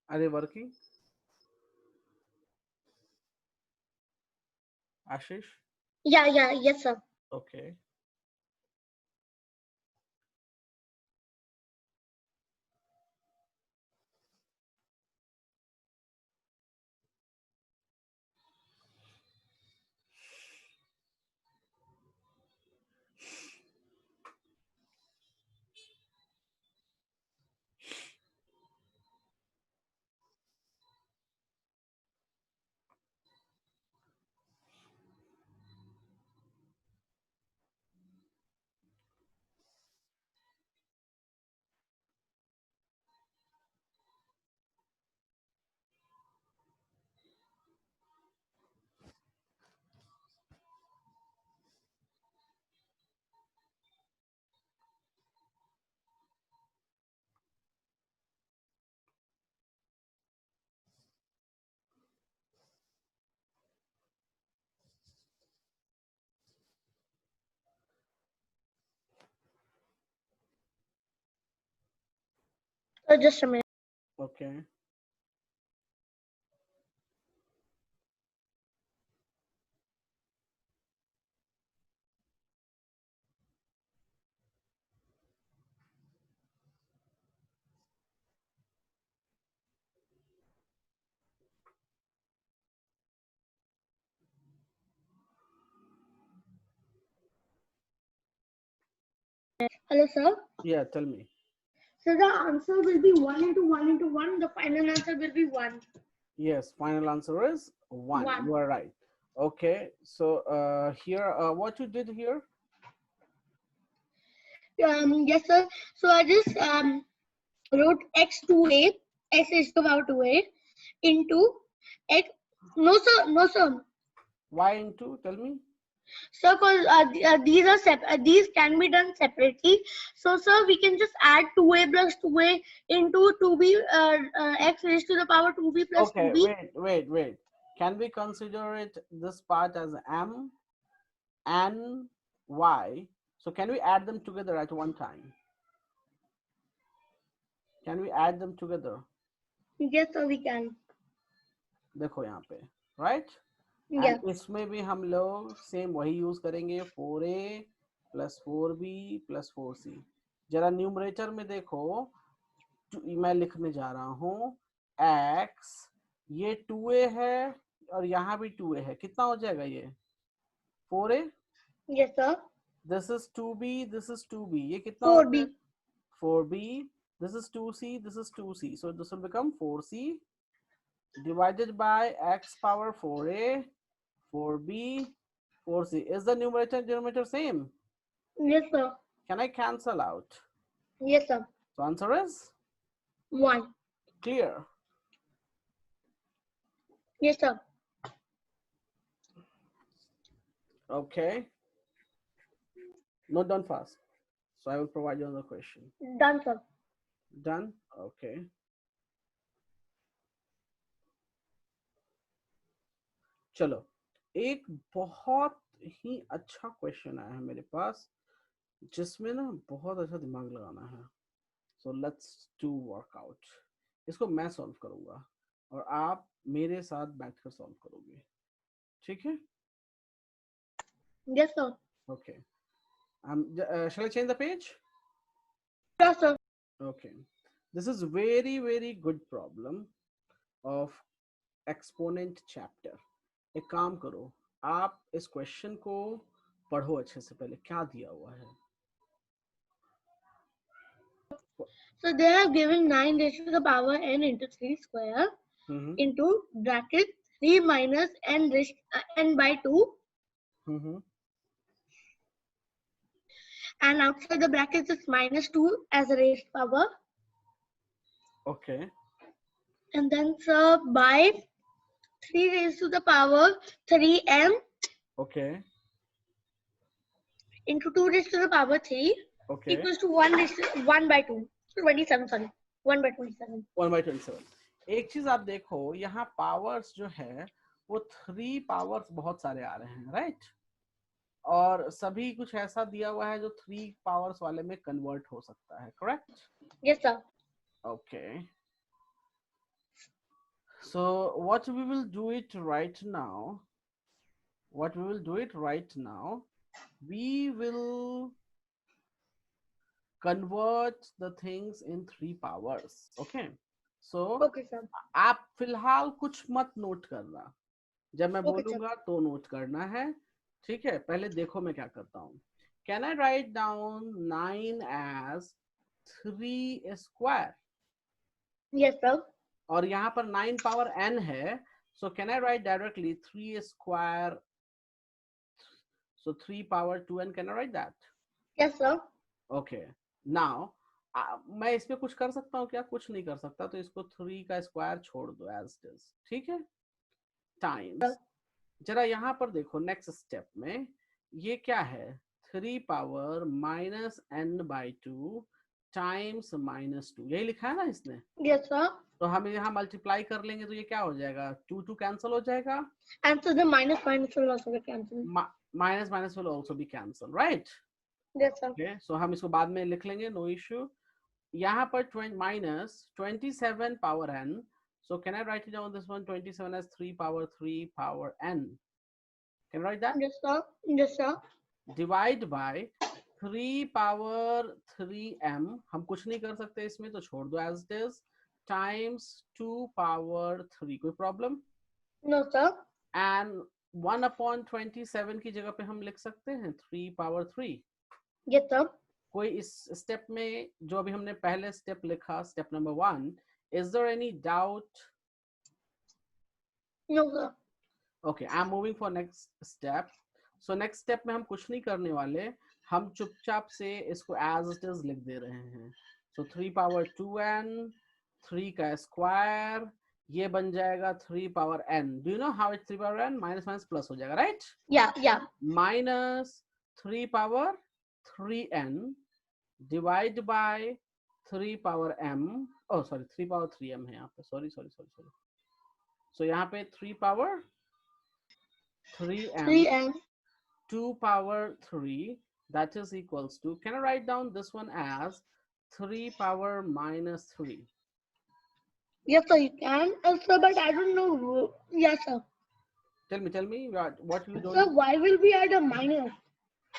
अरे working Ashish. Yeah, yeah. Yes, sir. Okay. Just a minute. Okay. Hello, sir. Yeah, tell me. So the answer will be 1 into 1 into 1. The final answer will be 1. Yes, final answer is 1. 1. You are right. Okay, so here, what you did here? Yes, sir. So I just wrote x2a, x raised to the power 2a into x. No, sir. No, sir. Why into? Tell me. So, these are these can be done separately. So, sir, we can just add 2a plus 2a into 2b x raised to the power 2b plus Okay, 2b. wait. Can we consider it this part as m and y? So can we add them together at one time? Can we add them together? Yes, sir, we can. देखो यहाँ पे, right? Yeah. And इसमें भी हम लोग same वही use करेंगे 4a plus 4b plus 4c. जरा न्यूमरेटर में देखो, मैं लिखने जा रहा हूँ x, ये 2a है और यहाँ भी 2a है. कितना हो जाएगा ये? 4a. Yes, sir. This is 2b, this is 2b. ये कितना हो 4b. जाएगा? 4b. This is 2c, this is 2c. So this will become 4c divided by x power 4a, 4b, 4c. Is the numerator and denominator same? Yes, sir. Can I cancel out? Yes, sir. So answer is 1. clear. Yes, sir. Okay. Note down fast. So I will provide you another question. Done, sir. Done? Okay. चलो, एक बहुत ही अच्छा question आया है मेरे पास, जिसमें ना बहुत अच्छा दिमाग लगाना है. So let's do workout. इसको मैं सॉल्व करूंगा और आप मेरे साथ बैठकर सॉल्व करोगे. ठीक है? Yes, sir. Okay. Shall I change the page? Yes, sir. Okay. This is very good problem of exponent chapter. एक काम करो, आप इस क्वेश्चन को पढ़ो अच्छे से. पहले क्या दिया हुआ है? So they are given 9 raised to the power n into 3 square into bracket 3 minus n raised n by 2. And outside the brackets it's minus 2 as a raised power. Okay. And then sir, by 3 raised to the power 3m. Okay. Into 2 raised to the power 3. Okay. Equals to 1 raised to 1 by 2. 27, sorry. 1 by 27. 1 by 27. एक चीज आप देखो, यहाँ powers जो है वो 3 powers बहुत सारे आ रहे हैं, राइट? और सभी कुछ ऐसा दिया हुआ है जो 3 पावर्स वाले में कन्वर्ट हो सकता है, correct? Yes, sir. Okay. So what we will do it right now, we will convert the things in 3 powers. Okay. So Okay, sir. आप फिलहाल कुछ मत नोट करना, जब मैं Okay, बोलूंगा तो नोट करना है. ठीक है? पहले देखो मैं क्या करता हूँ. Can I write down 9 as 3 square? Yes, sir. और यहाँ पर 9 power n है, so can I write directly 3 square? So 3 power 2n, can I write that? Yes, sir. Okay. Now मैं इसमें कुछ कर सकता हूँ क्या? कुछ नहीं कर सकता, तो इसको 3 का स्क्वायर छोड़ दो as it is. ठीक है? टाइम्स, जरा यहाँ पर देखो नेक्स्ट स्टेप में ये क्या है? 3 power minus n by 2 times minus 2. यही लिखा है ना इसने? Yes, sir. तो हम यहाँ मल्टीप्लाई कर लेंगे तो ये क्या हो जाएगा? 2 कैंसिल हो जाएगा. And so the minus will also get cancelled. Minus will also be cancelled, right? Yes, sir. Okay, so हम इसको बाद में लिख लेंगे, no issue. यहाँ पर minus 27 power n. So can I write it down this one? 27 as 3 power n. Can I write that? Yes, sir. Yes, sir. Divide by 3 power 3m. हम कुछ नहीं कर सकते इसमें, तो छोड़ दो as it is. Times 2 power 3. कोई problem? No, sir. And 1 upon 27 की जगह पे हम लिख सकते हैं 3 power 3. Yes, sir. कोई इस स्टेप में जो अभी हमने पहले स्टेप लिखा, step number 1, is there any doubt? No, sir. Okay, I am moving for next step. So next step में हम कुछ नहीं करने वाले, हम चुपचाप से इसको एज इट इज लिख दे रहे हैं. सो 3 पावर 2n, 3 का स्क्वायर, ये बन जाएगा 3 power n. Do you know how it 3 power n? Minus minus plus हो जाएगा, right? Yeah. Minus 3 power 3n divide by 3 power m. Oh sorry, 3 power 3m है यहाँ पे. सॉरी. सो यहाँ पे 3 power 3m 3m. 2 power 3, that is equals to, can I write down this one as 3 power minus 3? Yes, sir, you can. Sir, but I don't know. Yes, sir. Tell me what you don't. Sir, why will we add a minus?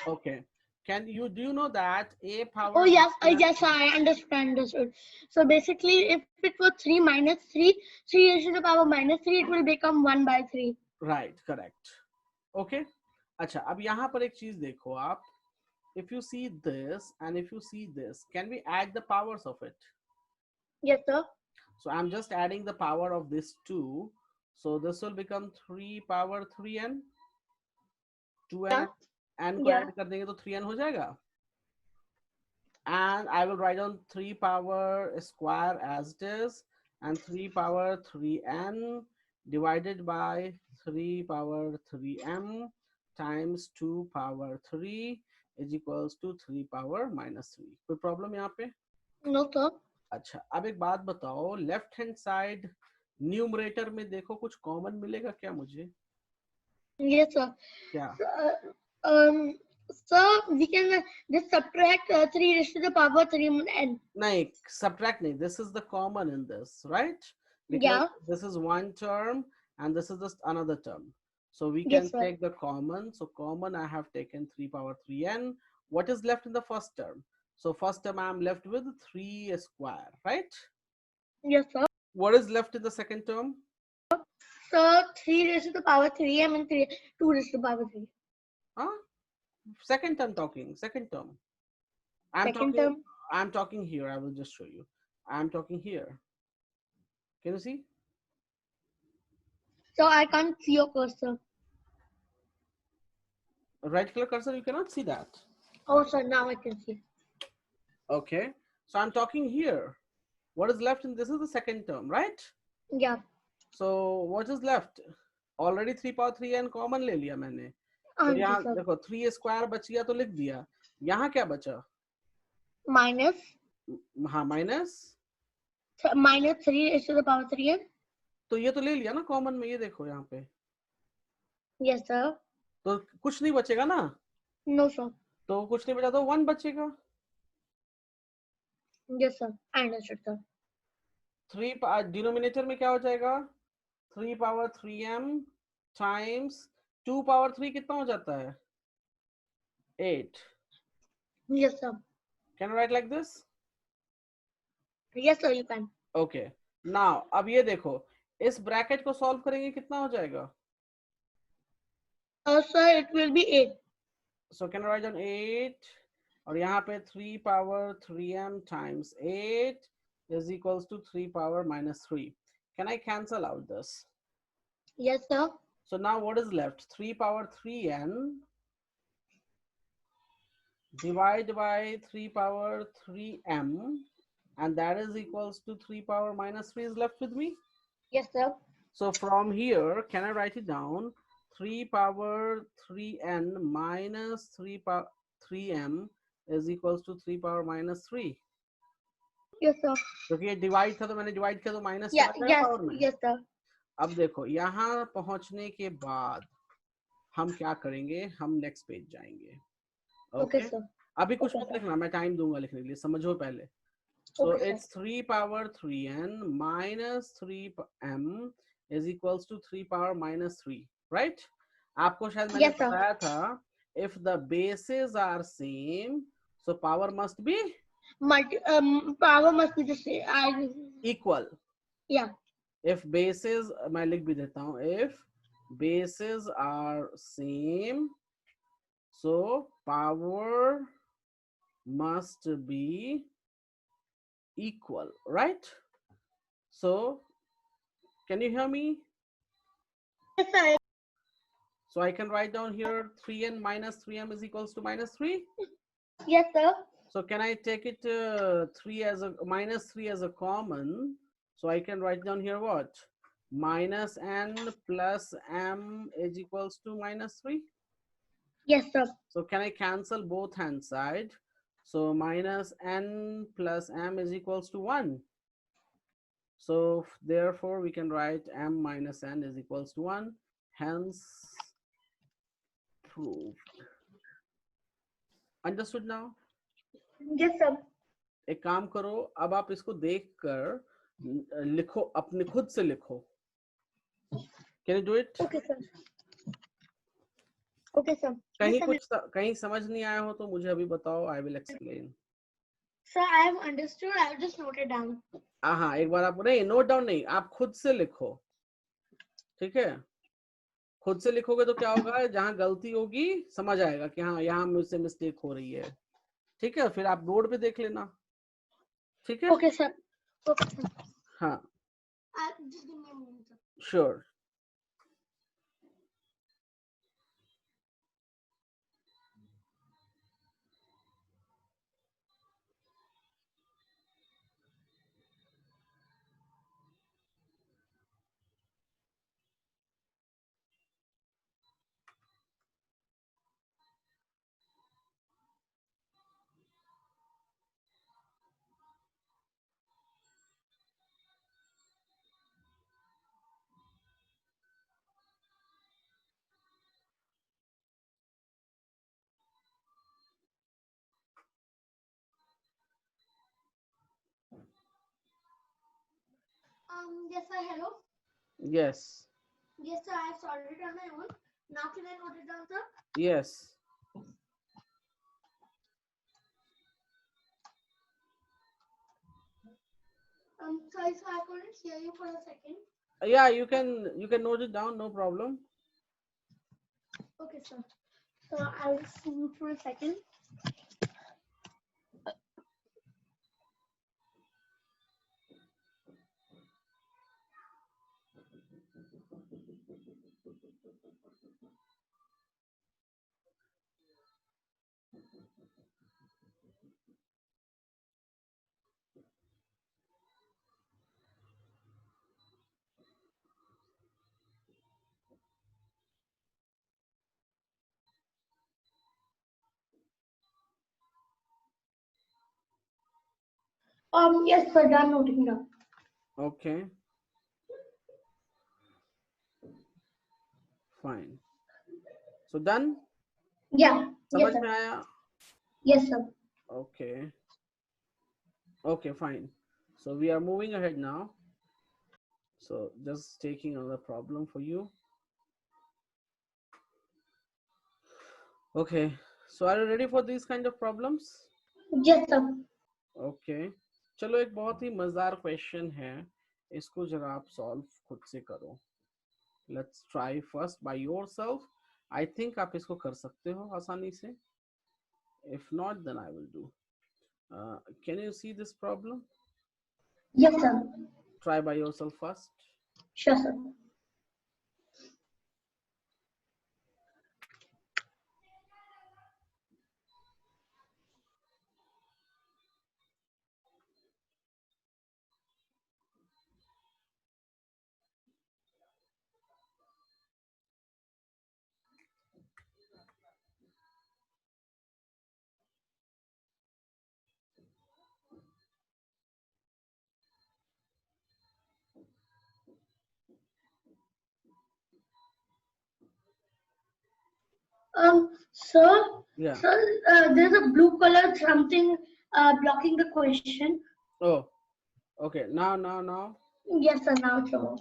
Okay, do you know that a power? Oh, yes, yes, I understand. So basically, if it was 3 minus 3, 3 raised to the power minus 3, it will become 1 by 3. Right, correct. Okay. अच्छा, अब यहाँ पर एक चीज देखो आप. If you see this and if you see this, can we add the powers of it? Yes, sir. So I'm just adding the power of this 2. So this will become 3 power 3n. 2n. Yeah. n को add कर देंगे तो 3n हो जाएगा. And I will write down 3 power square as it is, and 3 power 3n divided by 3 power 3m times 2 power 3 is equals to 3 power minus 3. कोई problem यहाँ पे? No, sir. अच्छा, अब एक बात बताओ, लेफ्ट हैंड साइड न्यूमरेटर में देखो, कुछ कॉमन मिलेगा क्या मुझे? Yes, sir. क्या? Sir, we can just subtract 3 raised to the power 3n. नहीं, subtract नहीं. This is the common in this, right? Because Yeah. this is one term and this is just another term. So we Yes, can sir. take the common. So common, I have taken 3 power 3n. What is left in the first term? So first term I am left with 3 square, right? Yes, sir. What is left in the second term? So 3 raised to the power 3m and 2 raised to the power 3. Huh? Second term talking. Second term. Second term. I'm talking here. I will just show you. I'm talking here. Can you see? So I can't see your cursor. Right color cursor, you cannot see that. Oh, sir, now I can see. Okay, so I'm talking here. What is left in this is the second term, right? Yeah. So what is left? Already 3 power 3n common ले लिया मैंने. तो यहाँ देखो 3 square बच गया तो लिख दिया. यहाँ क्या बचा? Minus. हाँ, minus. Minus 3 raised to the power 3n. तो ये तो ले लिया ना कॉमन में, ये देखो यहाँ पे. Yes, sir. तो कुछ नहीं बचेगा ना? No, sir. तो कुछ नहीं बचा तो 1 बचेगा. Yes, sir. I understood, sir. 3 denominator में क्या हो जाएगा? 3 पावर 3m टाइम्स 2 पावर 3 कितना हो जाता है? 8. Yes, sir. Can I write like this? Yes, sir, you can. Okay. Now अब ये देखो, इस ब्रैकेट को सॉल्व करेंगे कितना हो जाएगा? Sir, it will be 8. So can I write down 8? और यहाँ पे 3 power 3m times 8 is equals to 3 power minus 3. Can I cancel out this? Yes, sir. So now what is left? 3 power 3n divide by 3 power 3m, and that is equals to 3 power minus 3 is left with me. Yes, sir. So from here, can I write it down? 3 power 3n minus 3 power 3m is equals to 3 power minus 3. Yes, sir. क्योंकि ये divide था तो मैंने divide किया तो minus power में. Yes, sir. अब देखो यहाँ पहुंचने के बाद हम क्या करेंगे? हम नेक्स्ट पेज जाएंगे. Okay, sir. अभी कुछ मत लिखना, मैं टाइम दूंगा लिखने के लिए, समझो पहले. So it's 3 power 3n minus 3m is equals to 3 power minus 3, right? आपको शायद मैंने बताया था, if the bases are same, so power must be power must be the same. Equal. Yeah. If bases, मैं लिख भी देता हूँ, if bases are same, so power must be equal, right? So can you hear me? Yes, sir. So I can write down here 3n minus 3m is equals to minus 3. Yes, sir. So can I take it 3 as a minus 3 as a common? So I can write down here what? Minus n plus m is equals to minus 3. Yes, sir. So can I cancel both hand side? So minus n plus m is equals to 1. So therefore we can write m minus n is equals to 1. Hence proved. Understood now? Yes, sir. एक काम करो, अब आप इसको देखकर लिखो, अपने खुद से लिखो. Can you do it? Okay, sir. Okay, sir. कहीं समझ नहीं आया हो तो मुझे अभी बताओ. I will explain. Sir, I have understood. I will just note it down. हाँ, एक बार आप नहीं, नोट डाउन नहीं, आप खुद से लिखो. ठीक है, खुद से लिखोगे तो क्या होगा, जहां गलती होगी समझ आएगा कि हाँ यहाँ मुझसे मिस्टेक हो रही है. ठीक है, फिर आप बोर्ड पे देख लेना. ठीक है. Okay, sir. Okay, sir. हाँ. Just give me a moment, sir. Sure. Yes, sir. Hello. Yes. Yes, sir. I have solved it on my own. Now can I note it down, sir? Yes. Sorry, sir. I couldn't hear you for a second. Yeah, you can note it down, no problem. Okay, sir. So I'll just move for a second. Yes, sir. Done noting down. Okay. Fine. So done? Yeah. Yes, समझ sir. में आया? Yes, sir. Okay. Okay, fine. So we are moving ahead now. So just taking another problem for you. Okay. So are you ready for these kind of problems? Yes, sir. Okay. चलो एक बहुत ही मजेदार question है, इसको जरा आप solve खुद से करो. Let's try first by yourself. I think आप इसको कर सकते हो आसानी से. If not, then I will do. Can you see this problem? Yes, sir. Try by yourself first. Sure, sir. Sir. Yeah. Sir, there's a blue color something blocking the question. Oh, okay. Now. Yes, sir. Now it's over.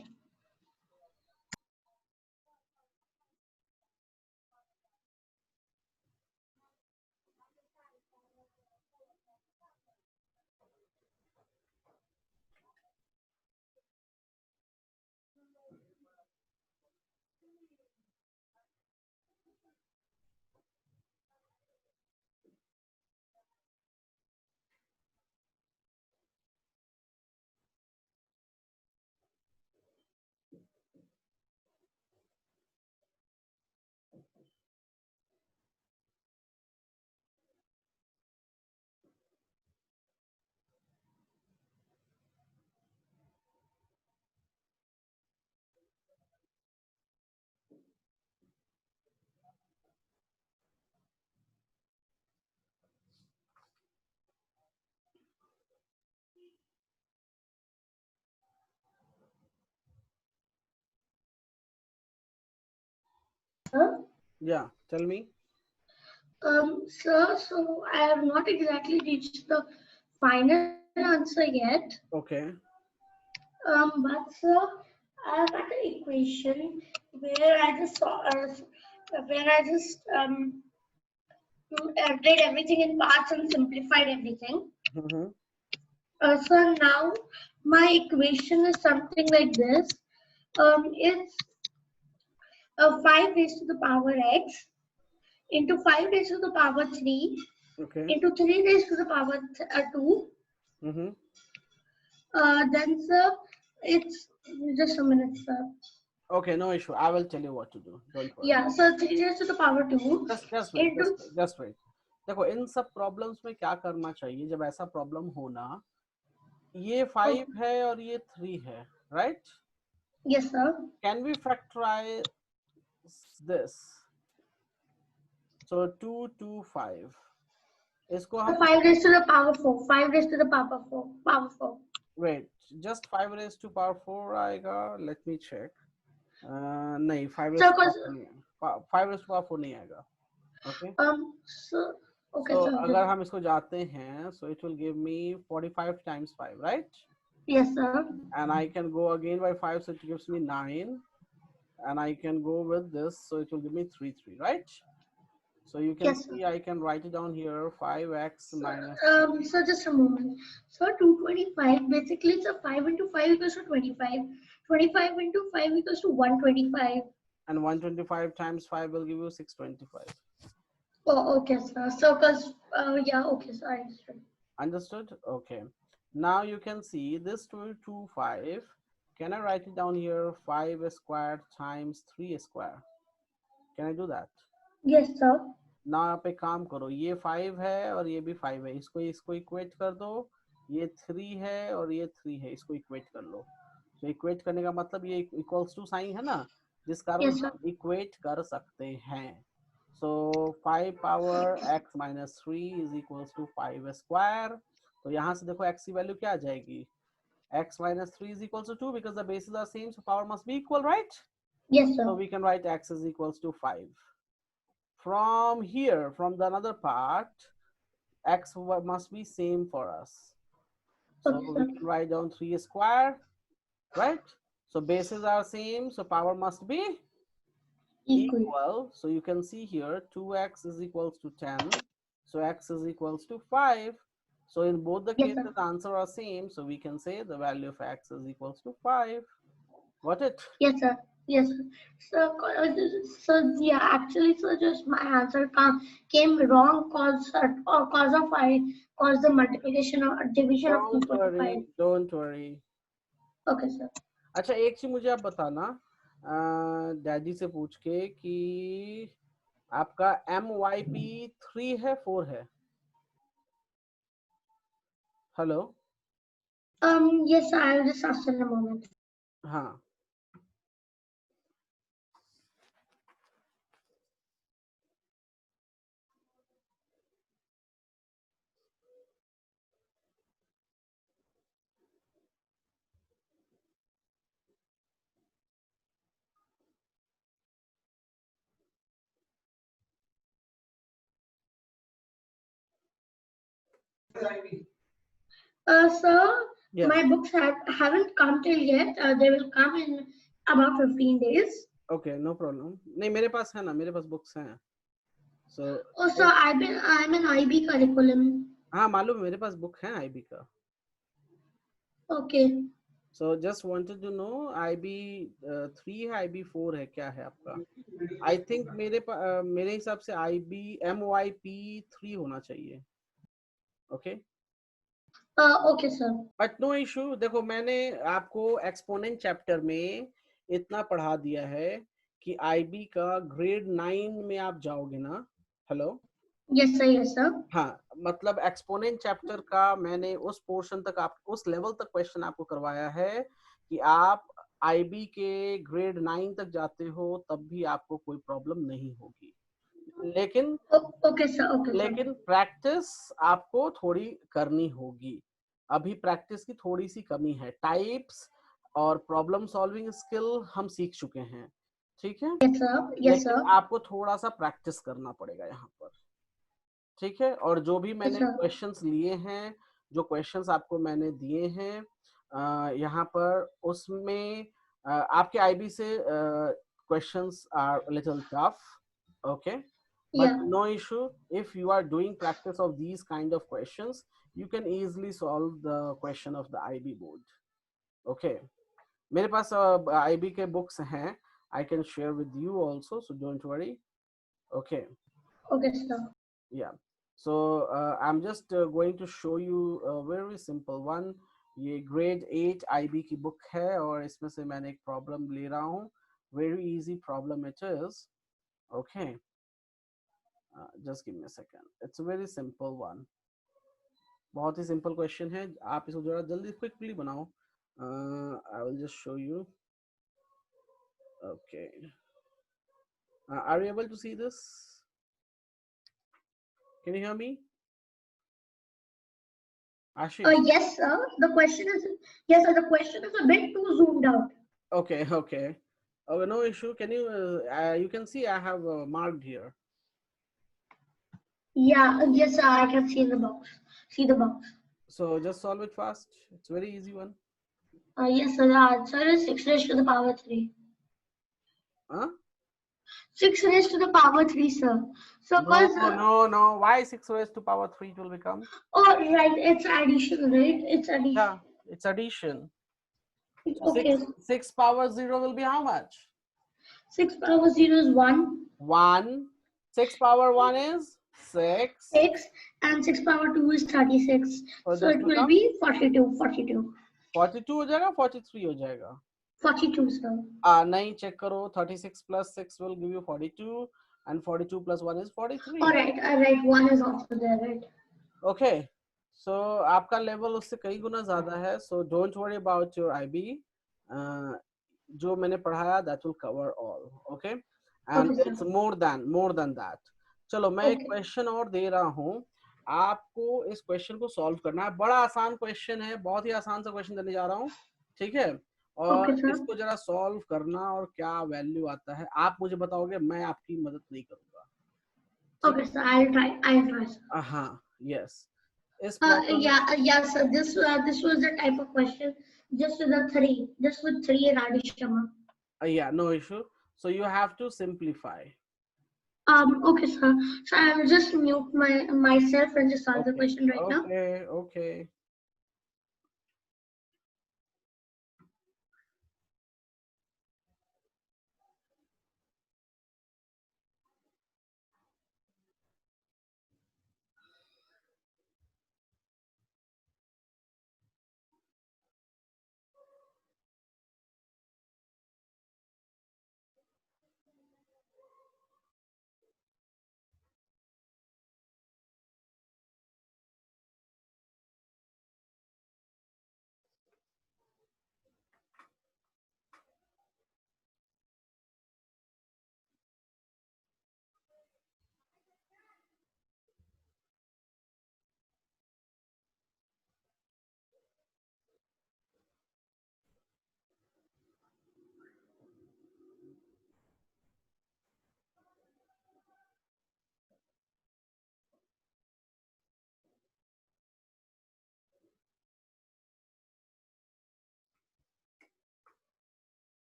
sir. Yeah, tell me. Sir, so I have not exactly reached the final answer yet. Okay. But sir, I have got an equation where I just saw, where I just did everything in parts and simplified everything. Mm-hmm. So now my equation is something like this. It's 5 raised to the power x into 5 raised to the power 3 Okay. into 3 raised to the power 2. Mm-hmm. Then sir, it's just a minute, sir. Okay, no issue. I will tell you what to do. Don't worry. Yeah, so 3 raised to the power 2 Just wait. into Just wait. देखो इन सब problems में क्या करना चाहिए जब ऐसा problem हो ना, ये 5 है और ये 3 है, right? yes sir. Can we factorize this? So 2 to 5. इसको हम 5 raised to the power 4. 5 raised to the power 4. Power 4. wait, just 5 raised to power 4 आएगा. Let me check. नहीं, 5 raised to power 4 नहीं है. 5 raised to power 4 नहीं आएगा. Okay. So okay, So sir. अगर हम इसको जाते हैं, so it will give me 45 times 5, right? Yes, sir. And I can go again by 5, so it gives me 9. And I can go with this, so it will give me 3, right? So you can Yes, see sir. I can write it down here, 5x minus. So just a moment. So 225, basically it's a 5 into 5 equals to 25. 25 into 5 equals to 125. And 125 times 5 will give you 625. Oh, okay, sir. So, yeah, okay, sir, I understood. Understood? Okay. Now you can see this 225. Can I write it down here? 5 squared times 3 square. Can I do that? Yes, sir. ना आप एक काम करो, ये 5 है और ये भी 5 है, इसको इक्वेट कर दो. ये 3 है और ये 3 है, इसको इक्वेट कर लो. तो इक्वेट करने का मतलब ये इक्वल्स टू साइन है ना, जिस कारण Yes, sir. हम इक्वेट कर सकते हैं. So 5 power x minus 3 is equals to 5 square. तो यहाँ से देखो x की वैल्यू क्या आ जाएगी? x minus 3 is equals to 2 because the bases are same, so power must be equal, right? Yes, sir. So we can write x is equals to 5. From here, from the another part, x must be same for us. So Okay, we sir. can write down 3 square, right? So bases are same, so power must be equal. So you can see here 2x is equals to 10. So x is equals to 5. So in both the Yes, cases, sir. the answer are same. So we can say the value of x is equals to 5. Got it? Yes, sir. Yes, sir. So yeah, actually, so just my answer came wrong cause the multiplication or division of 225. Don't worry. Okay, sir. अच्छा, एक चीज मुझे आप बताना, daddy से पूछ के कि आपका MYP 3 है 4 है? Hello. Yes, sir, I'll just ask in a moment. हाँ. Sir, Yeah. my books haven't come till yet. They will come in about 15 days. Okay, no problem. नहीं, मेरे पास है ना, मेरे पास बुक्स हैं. So. Oh, sir, I'm in IB curriculum. हाँ मालूम, मेरे पास बुक है IB का. Okay. So just wanted to know IB 3 है, IB 4 है, क्या है आपका? I think मेरे हिसाब से IB MYP 3 होना चाहिए. Okay. Okay, sir. But no issue. देखो मैंने आपको एक्सपोनेंट चैप्टर में इतना पढ़ा दिया है कि IB का ग्रेड 9 में आप जाओगे ना. Hello. Yes, sir. Yes, sir. हाँ, मतलब एक्सपोनेंट चैप्टर का मैंने उस पोर्शन तक, आप उस लेवल तक क्वेश्चन आपको करवाया है कि आप IB के ग्रेड 9 तक जाते हो तब भी आपको कोई प्रॉब्लम नहीं होगी. लेकिन Okay, sir. Okay, sir. लेकिन प्रैक्टिस आपको थोड़ी करनी होगी. अभी प्रैक्टिस की थोड़ी सी कमी है. टाइप्स और प्रॉब्लम सॉल्विंग स्किल हम सीख चुके हैं, ठीक है? Yes sir. Yes लेकिन sir. आपको थोड़ा सा प्रैक्टिस करना पड़ेगा यहाँ पर, ठीक है? और जो भी मैंने sir. क्वेश्चंस लिए हैं, जो क्वेश्चंस आपको मैंने दिए हैं यहाँ पर, उसमें आपके आईबी से questions are little tough, okay, but Yeah. no issue. If you are doing practice of these kind of questions, you can easily solve the question of the IB board. Okay, मेरे पास IB के books हैं, I can share with you also, so don't worry. Okay. Okay sir. Yeah. So I'm just going to show you a very simple one. ये grade 8 IB की book है और इसमें से मैंने एक problem ले रहा हूँ. Very easy problem it is. Okay. Just give me a second. It's a very simple one. बहुत ही simple question है. आप इसको जरा जल्दी quickly बनाओ. I will just show you. Okay. Are you able to see this? Can you hear me? Ashish? Yes sir. The question is, yes sir, the question is a bit too zoomed out. Okay, okay. Okay, no issue. Can you, you can see I have marked here. Yeah, yes sir, I can see the box. See the box. So just solve it fast. It's very easy one. Yes sir, the answer is 6 raised to the power 3. Huh? 6 raised to the power 3 sir. So No, cause no. Why 6 raised to power 3 it will become? oh right, it's addition, right? It's addition. Yeah, it's addition. So Okay. 6 power 0 will be how much? 6 power 0 is 1. 1. 6 power 1 is 6. 6 and 6 power 2 is 36. So it will be 42. 42. 42 हो जाएगा, 43 हो जाएगा. 42 sir. नहीं, check करो. 36 plus 6 will give you 42 and 42 plus 1 is 43. Alright, 1 is also there, right? Okay. So आपका level उससे कई गुना ज्यादा है. So don't worry about your IB. जो मैंने पढ़ाया that will cover all. Okay. And Okay, it's sir. more than that. चलो मैं एक क्वेश्चन और दे रहा हूँ. आपको इस क्वेश्चन को सॉल्व करना है. बड़ा आसान क्वेश्चन है, बहुत ही आसान सा क्वेश्चन देने जा रहा हूँ, ठीक है? और Okay, sir. इसको जरा सॉल्व करना और क्या वैल्यू आता है आप मुझे बताओगे, मैं आपकी मदद नहीं करूंगा. Okay, sir. I'll try. Sir. हाँ, yes. Yeah, sir. This was the type of question. Just with three and addition. Yeah, no issue. So you have to simplify. Okay, sir. So I will just mute myself and just solve the question right now. Okay.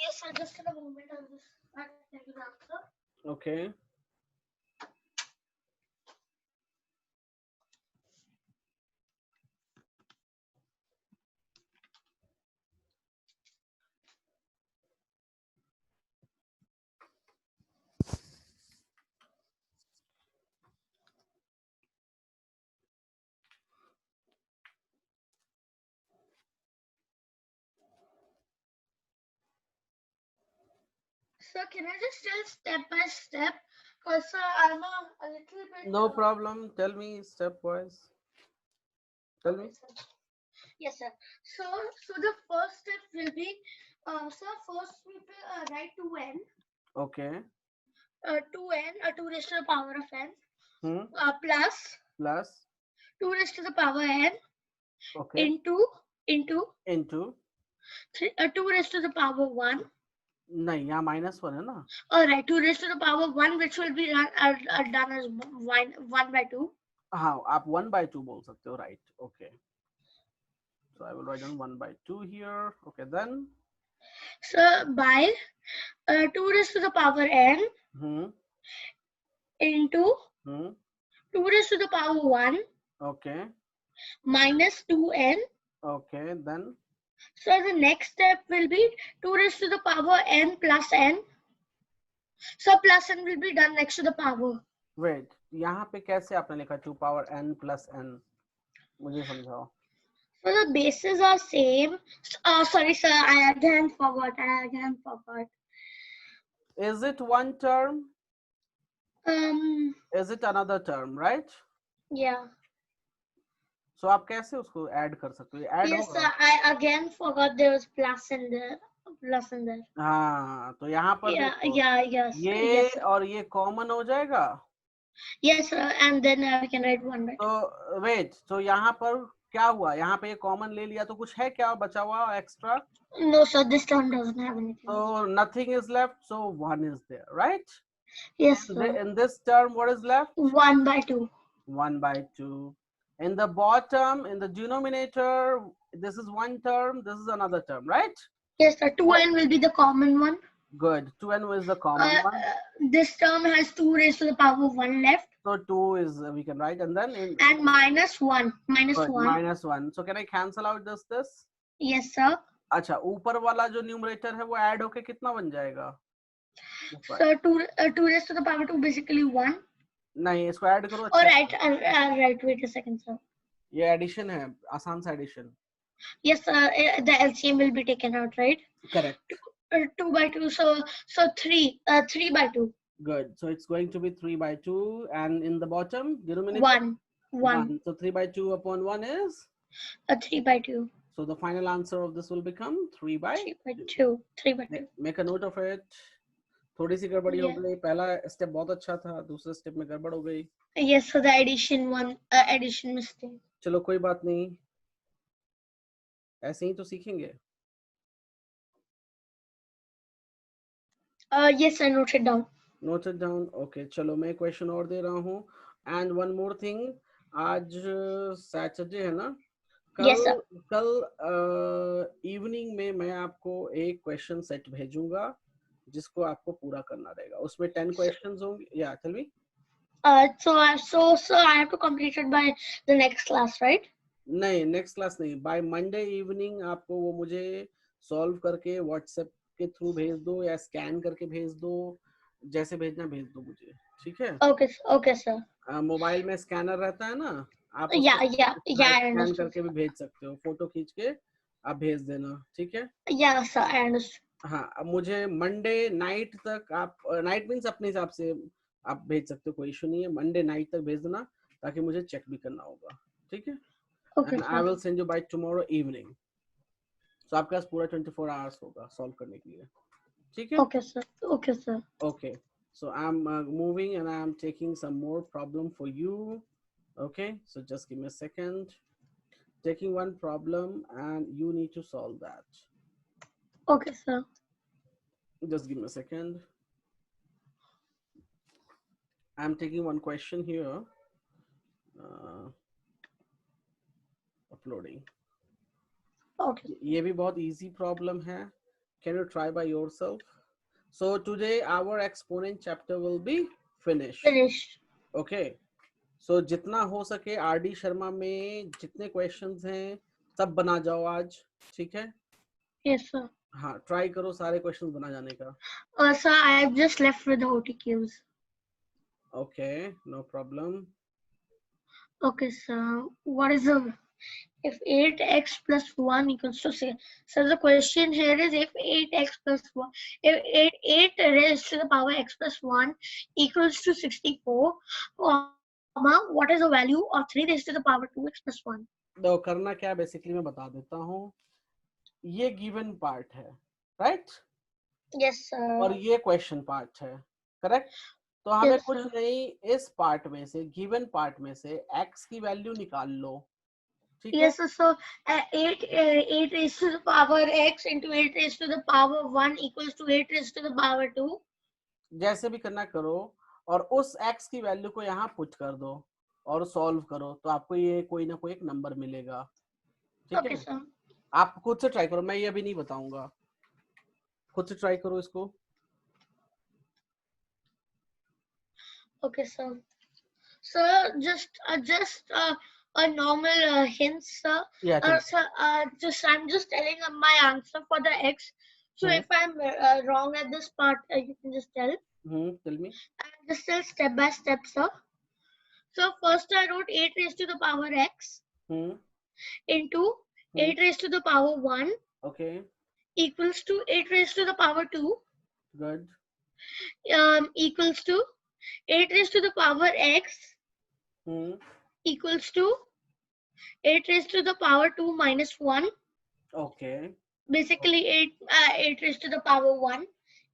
Yes, sir. Just in a moment. I'll just tell you the answer. Okay. Sir, can I just tell step by step? Because sir, I'm a little bit. No problem. Tell me stepwise. Tell me. Yes, sir. So the first step will be, sir, first we will write 2n. Okay. 2n, 2 raised to the power of n. Plus 2 raised to the power n. Okay. Into into 2 raised to the power 1. नहीं, यहाँ -1 है ना. All right, 2 raised to the power 1, which will be done as 1 by 2. हाँ, आप 1/2 बोल सकते हो, right? Okay. So I will write down 1/2 here. Okay, then. So by 2 raised to the power n into 2 raised to the power 1 Okay. minus 2n. Okay, then. So the next step will be 2 raised to the power n plus n. So plus n will be done next to the power. Wait, यहाँ पे कैसे आपने लिखा 2 power n plus n? मुझे समझाओ. So the bases are same. Sorry, sir. I again forgot. Is it one term? Is it another term, right? Yeah. So आप कैसे उसको add कर सकते हो? Add Yes, होगा. sir. I again forgot there was plus in there. हाँ, तो यहाँ पर देखो. Yes. ये Yes, और ये common हो जाएगा. Yes, sir. And then we can write 1 by 2. तो wait, तो यहाँ पर क्या हुआ? यहाँ पे ये common ले लिया तो कुछ है क्या बचा हुआ extra? No, sir. This term doesn't have anything. So nothing is left. So 1 is there, right? Yes, sir. In this term, what is left? 1 by 2. 1/2. In the bottom, in the denominator, this is one term, this is another term, right? Yes, sir. 2n will be the common one. Good. 2n is the common one. This term has 2 raised to the power 1 left. So 2 is, we can write, and then and minus 1. Good, -1. So can I cancel out this? Yes, sir. अच्छा, ऊपर वाला जो numerator है वो add होके कितना बन जाएगा? So 2 raised to the power 2 basically 1. नहीं, इसको ऐड करो. All right, right. Wait a second, sir. ये एडिशन है, आसान सा addition. Yes, the LCM will be taken out, right? Correct. 2 by 2, so 3 by 2. Good. So it's going to be 3/2, and in the bottom denominator 1. So 3/2 upon 1 is 3 by 2. So the final answer of this will become 3/2. 3 by 2. Make a note of it. थोड़ी सी गड़बड़ी हो गई. पहला step बहुत अच्छा था, दूसरे step में गड़बड़ हो गई. Yes, so the addition mistake. चलो कोई बात नहीं, ऐसे ही तो सीखेंगे. Yes, I note it down. Note it down. Okay, चलो मैं क्वेश्चन और दे रहा हूँ. And one more thing, आज सैटरडे है ना? कल इवनिंग में मैं आपको एक क्वेश्चन सेट भेजूंगा जिसको आपको पूरा करना रहेगा. उसमें 10 क्वेश्चंस होंगे. या tell me. So I have to complete it by the next class, right? नहीं, नेक्स्ट क्लास नहीं. बाय मंडे इवनिंग आपको वो मुझे सॉल्व करके व्हाट्सएप के थ्रू भेज दो या स्कैन करके भेज दो. जैसे भेजना भेज दो मुझे. ठीक है? Okay, sir. मोबाइल में स्कैनर रहता है ना, आप स्कैन करके भी भेज सकते हो. फोटो खींच के आप भेज देना. ठीक है? Yeah, sir. I understand. हाँ, अब मुझे मंडे नाइट तक, आप नाइट मीन्स अपने हिसाब से आप भेज सकते हो, कोई इशू नहीं है. मंडे नाइट तक भेज देना ताकि मुझे चेक भी करना होगा. ठीक है? Okay, and I will send you by tomorrow evening. So आपके पास पूरा 24 hours होगा सॉल्व करने के लिए. ठीक है? Okay, sir. Okay. So I'm moving and I'm taking some more problem for you. Okay. So just give me a second. Taking one problem and you need to solve that. Okay, sir. Just give me a second. I'm taking one question here. Uploading. Okay. ये भी बहुत easy problem है. Can you try by yourself? So today our exponent chapter will be finished. Okay. So जितना हो सके RD Sharma में जितने questions हैं सब बना जाओ आज. ठीक है? Yes, sir. हाँ, try करो सारे questions बना जाने का. Sir, I have just left with the OTQs. Okay, no problem. Okay, sir. What is if 8x plus 1 equals to 6? So the question here is if 8x plus 1, if 8 raised to the power x plus 1 equals to 64, what is the value of 3 raised to the power 2x plus 1? तो करना क्या basically मैं बता देता हूँ. ये given part है, right? Yes, sir. और ये क्वेश्चन पार्ट है, करेक्ट? तो हमें कुछ नहीं, इस पार्ट में से, गिवन पार्ट में से x की वैल्यू निकाल लो. ठीक है? Yes, sir. So 8 raised to the power x into 8 raised to the power 1 equals to 8 raised to the power 2. जैसे भी करना करो और उस x की वैल्यू को यहाँ पुट कर दो और सॉल्व करो तो आपको ये कोई ना कोई एक नंबर मिलेगा। ठीक Okay, है, sir. आप खुद से ट्राई करो, मैं ये अभी नहीं बताऊंगा, खुद से ट्राई करो इसको। Okay, sir. Sir, just a normal hint, sir. या चलो। Sir, I'm just telling my answer for the x. So if I'm wrong at this part, you can just tell. Tell me. And just tell step by step, sir. So first I wrote 8 raised to the power x into 8 raised to the power 1 okay, equals to 8 raised to the power 2 good, equals to 8 raised to the power x equals to 8 raised to the power 2 minus 1. Okay, Basically 8 raised to the power 1.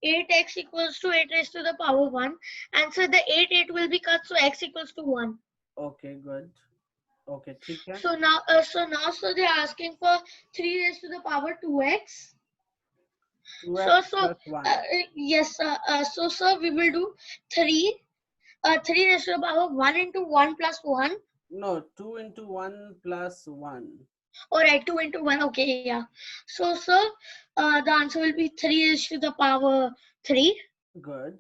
8x equals to 8 raised to the power 1. And so the 8 will be cut, so x equals to 1. Okay, good, okay, ठीक है। So now so they're asking for 3 raised to the power 2x. 2x So plus 1, yes, so sir, we will do 3 raised to the power 1 into 1 plus 1. no, 2 into 1 plus 1. All right, 2 into 1. Okay, yeah. So sir, the answer will be 3 raised to the power 3. Good.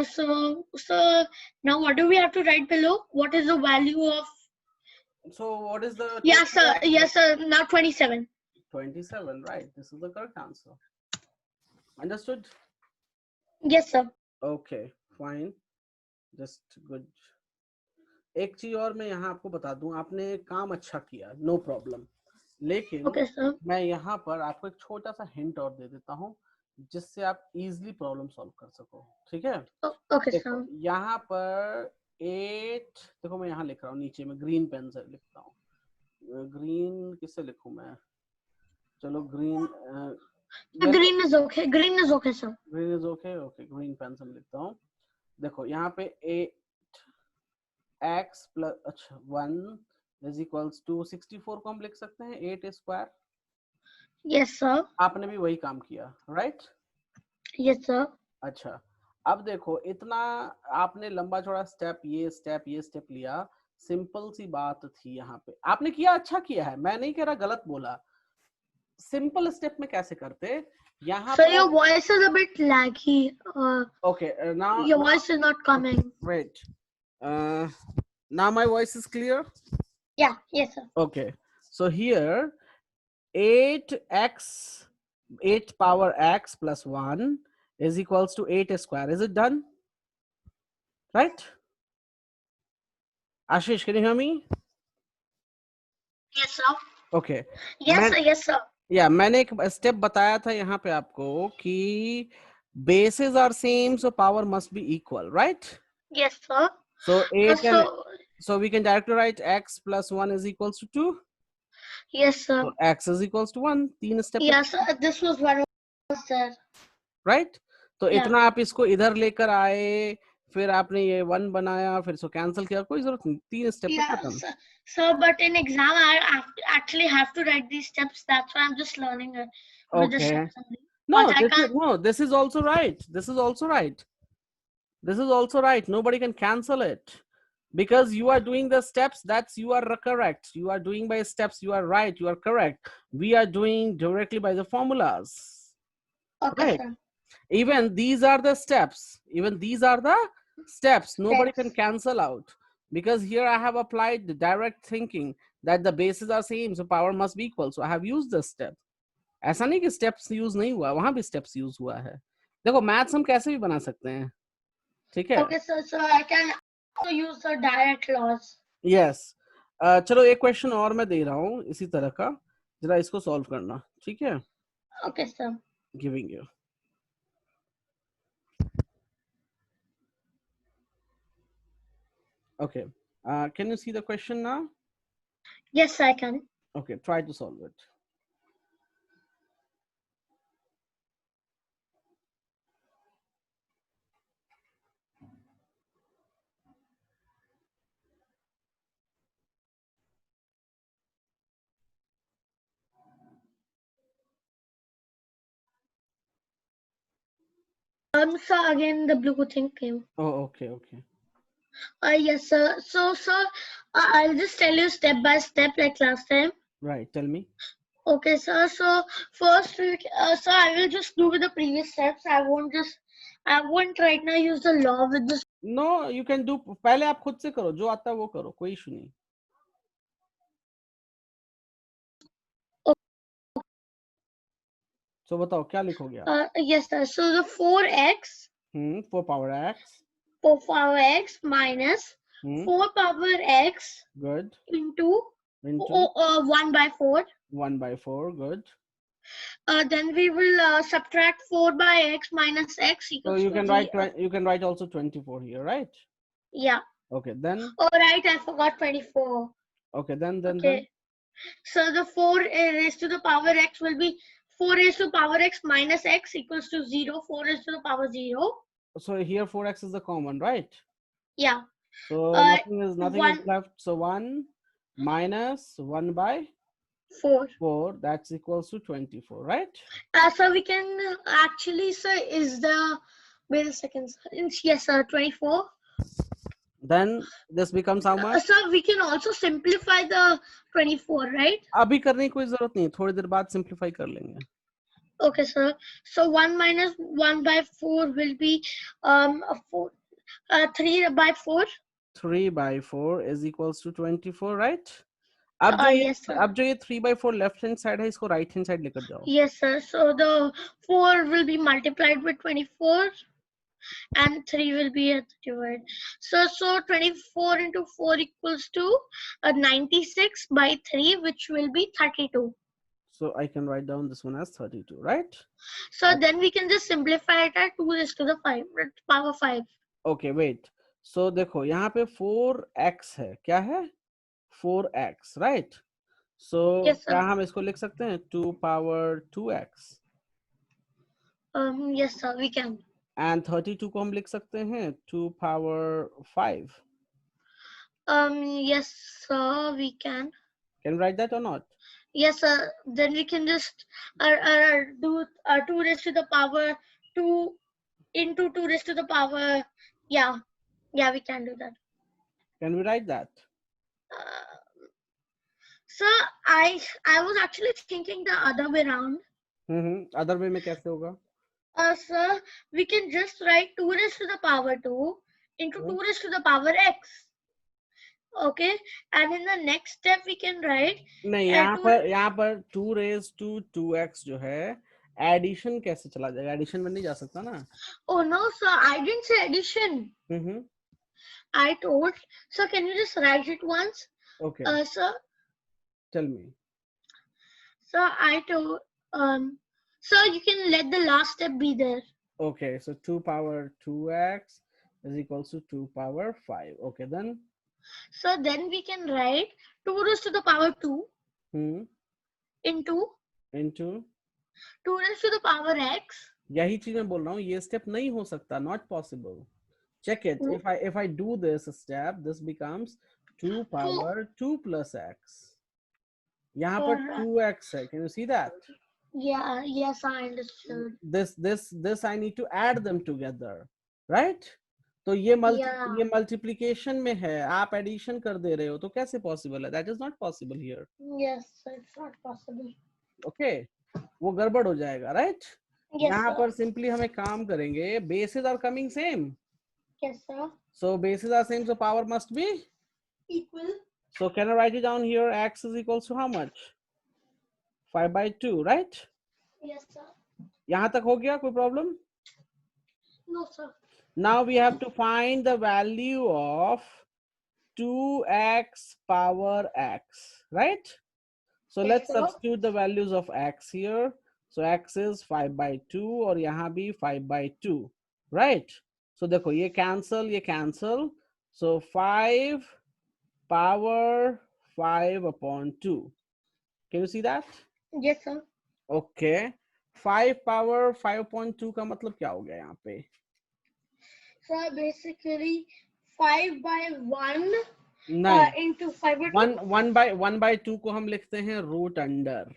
So now what do we have to write below? What is the value of? So what is the Yes, sir. Yes, sir. Now 27. 27, right? This is the correct answer. Understood? Yes, sir. Okay, fine. Just good. एक चीज और मैं यहाँ आपको बता दूं, आपने काम अच्छा किया, नो प्रॉब्लम, लेकिन Okay, sir. मैं यहाँ पर आपको एक छोटा सा हिंट और दे देता हूँ जिससे आप इजीली प्रॉब्लम सॉल्व कर सको। ठीक है, Okay, देखो sir. यहाँ पर 8, देखो मैं यहाँ लिख रहा हूँ, नीचे में ग्रीन पेन से लिखता हूँ, ग्रीन किससे लिखूं मैं, चलो green, Green is okay. Green is okay, sir. Green is okay, okay green pen से लिखता हूँ। देखो यहाँ पे 8x प्लस अच्छा 1 इज इक्वल्स टू 64 को हम लिख सकते हैं 8 स्क्वायर। Yes, sir. आपने भी वही काम किया, राइट? Yes, sir. अच्छा, अब देखो इतना आपने लंबा चौड़ा स्टेप ये स्टेप लिया, सिंपल सी बात थी यहाँ पे, आपने किया, अच्छा किया है, मैं नहीं कह रहा गलत बोला। सिंपल स्टेप में कैसे करते यहाँ Sir, पर? your voice is a bit laggy. Okay, now Your voice is not coming. wait. Now my voice is clear? Yeah. Yes, sir. Okay. So here 8x 8 power x plus 1 is equals to 8 square. Is it done? Right? Ashish, can you hear me? Yes, sir. Okay. Yes, sir. Yes, sir. Yeah, मैंने एक step बताया था यहाँ पे आपको कि bases are same, so power must be equal, right? Yes, sir. So 8 and so we can directly write x plus 1 is equals to 2. Yes, sir. So x is equals to 1. 3 step. Yes, sir. This was one of sir. Right? तो Yeah. इतना आप इसको इधर लेकर आए, फिर आपने ये 1 बनाया, फिर इसको कैंसिल किया, कोई जरूरत नहीं, 3 स्टेप पे Yeah, खत्म। sir, but in exam I actually have to write these steps. That's why I'm just learning it with the Okay. steps only. No, But I can't. no, this is also right. This is also right. This is also right. Nobody can cancel it. Because you are doing the steps, that's you are correct. You are doing by steps, you are right, you are correct. We are doing directly by the formulas. Okay, Right? sir. Even these are the steps. Even these are the steps. Nobody can cancel out. Because here I have applied the direct thinking that the bases are same, so power must be equal. So I have used this step. ऐसा नहीं कि steps use नहीं हुआ, वहां भी steps use हुआ है। देखो maths हम कैसे भी बना सकते हैं, ठीक है? Okay, sir. So I can also use the direct laws. Yes. चलो एक क्वेश्चन और मैं दे रहा हूँ इसी तरह का, जरा इसको सॉल्व करना, ठीक है? Okay, sir. Giving you. Okay. Can you see the question now? Yes, I can. Okay, try to solve it. So again the blue thing came. Oh, okay, okay. Yes, sir. So, sir, I'll just tell you step by step like last time. Right, tell me. Okay, sir. So first, sir, I will just do with the previous steps. I won't right now use the law with this. No, you can do. पहले आप खुद से करो, जो आता है वो करो, कोई इशू नहीं. So बताओ क्या लिखोगे आप? Yes, sir. So the 4x. 4 power x. 4 power x minus 4 power x. Good. Into 1 by 4. 1 by 4. Good. Then we will subtract 4 by x minus x equals so you to can write you can write also 24 here, right? Yeah. Okay, then. Oh, right, I forgot 24. Okay, then. Okay. So the 4 raised to the power x will be 4 raised to the power x minus x equals to 0. 4 raised to the power 0. So here 4x is the common, right? Yeah. So nothing is left. So 1 minus 1 by 4. 4, that's equals to 24, right? So we can actually, sir, is the, wait a second, yes, sir, 24. Then this becomes how much? So we can also simplify the 24, right? अभी करने की कोई जरूरत नहीं, थोड़ी देर बाद simplify कर लेंगे. Okay, sir. So 1 minus 1 by 4 will be 3 by 4. 3 by 4 is equals to 24, right? अब जो ये 3 by 4 left hand side है, इसको right hand side लेकर जाओ. Yes, sir. So the 4 will be multiplied with 24 and 3 will be a divide. So 24 into 4 equals to 96 by 3, which will be 32. So I can write down this one as 32, right? So then we can just simplify it at 2 raised to the power 5. Okay, wait. So देखो यहाँ पे 4x है, क्या है? 4x, right? So yes, क्या हम इसको लिख सकते हैं? 2 power 2x. Yes, sir, we can. And 32 को हम लिख सकते हैं 2 power 5. Yes, sir, we can. Can you write that or not? Yes, sir. Then we can just do 2 raised to the power 2 into 2 raised to the power. Yeah, we can do that. Can we write that? So I was actually thinking the other way around. Other way में कैसे होगा? Sir, we can just write 2 raised to the power 2 into 2 raised to the power x. Okay, and in the next step we can write. नहीं, यहाँ पर 2 raised to 2x जो है, addition कैसे चला जाएगा? एडिशन में नहीं जा सकता ना? Oh no, sir, I didn't say addition. I told. So can you just write it once? Okay. Sir. Tell me. So I told. So you can let the last step be there. Okay, so 2 power 2x is equals to 2 power 5. Okay, then. So then we can write 2 raised to the power 2 into 2 raised to the power x. यही चीज मैं बोल रहा हूँ, ये step नहीं हो सकता, not possible. Check it. If I do this step, this becomes 2 power 2 plus x. यहाँ पर 2x है. Can you see that? Yeah, yes, I understood. This I need to add them together, right? तो ये multiplication में है, आप addition कर दे रहे हो, तो कैसे possible है? That is not possible here. Yes, it's not possible. Okay, वो गड़बड़ हो जाएगा, right? Yes, यहाँ sir. पर simply हमें काम करेंगे. Bases are coming same. Yes, sir. So bases are same, so power must be equal. So can I write it down here? X is equals to how much? 5 by 2, right? Yes, sir. यहाँ तक हो गया? कोई problem? No, sir. Now we have to find the value of 2x power x, right? So yes, let's sir. substitute the values of x here. So x is 5 by 2 और यहाँ भी 5 by 2, right? So देखो ये cancel. So 5 power 5 upon 2. Can you see that? Yes, sir. Okay. 5 power 5 upon 2 का मतलब क्या हो गया यहाँ पे? So basically 5 by 1 into 5 by 2. 1 by 2 को हम लिखते हैं root under.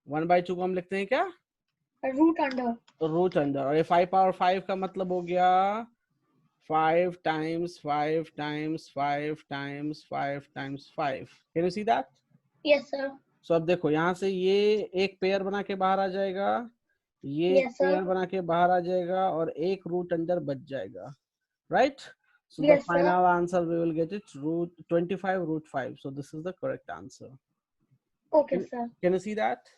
1 by 2 को हम लिखते हैं क्या? Root under. Root under. और ये 5 पावर 5 का मतलब हो गया 5 times 5 times 5 times 5 times 5. Can you see that? Yes sir. So अब देखो यहाँ से ये एक पेयर बना के बाहर आ जाएगा, ये एक Yes sir. पेयर बना के बाहर आ जाएगा और एक रूट अंडर बच जाएगा, right? So the Yes sir. final answer we will get it root 25 root 5. So this is the correct answer. Okay sir. Can you see that?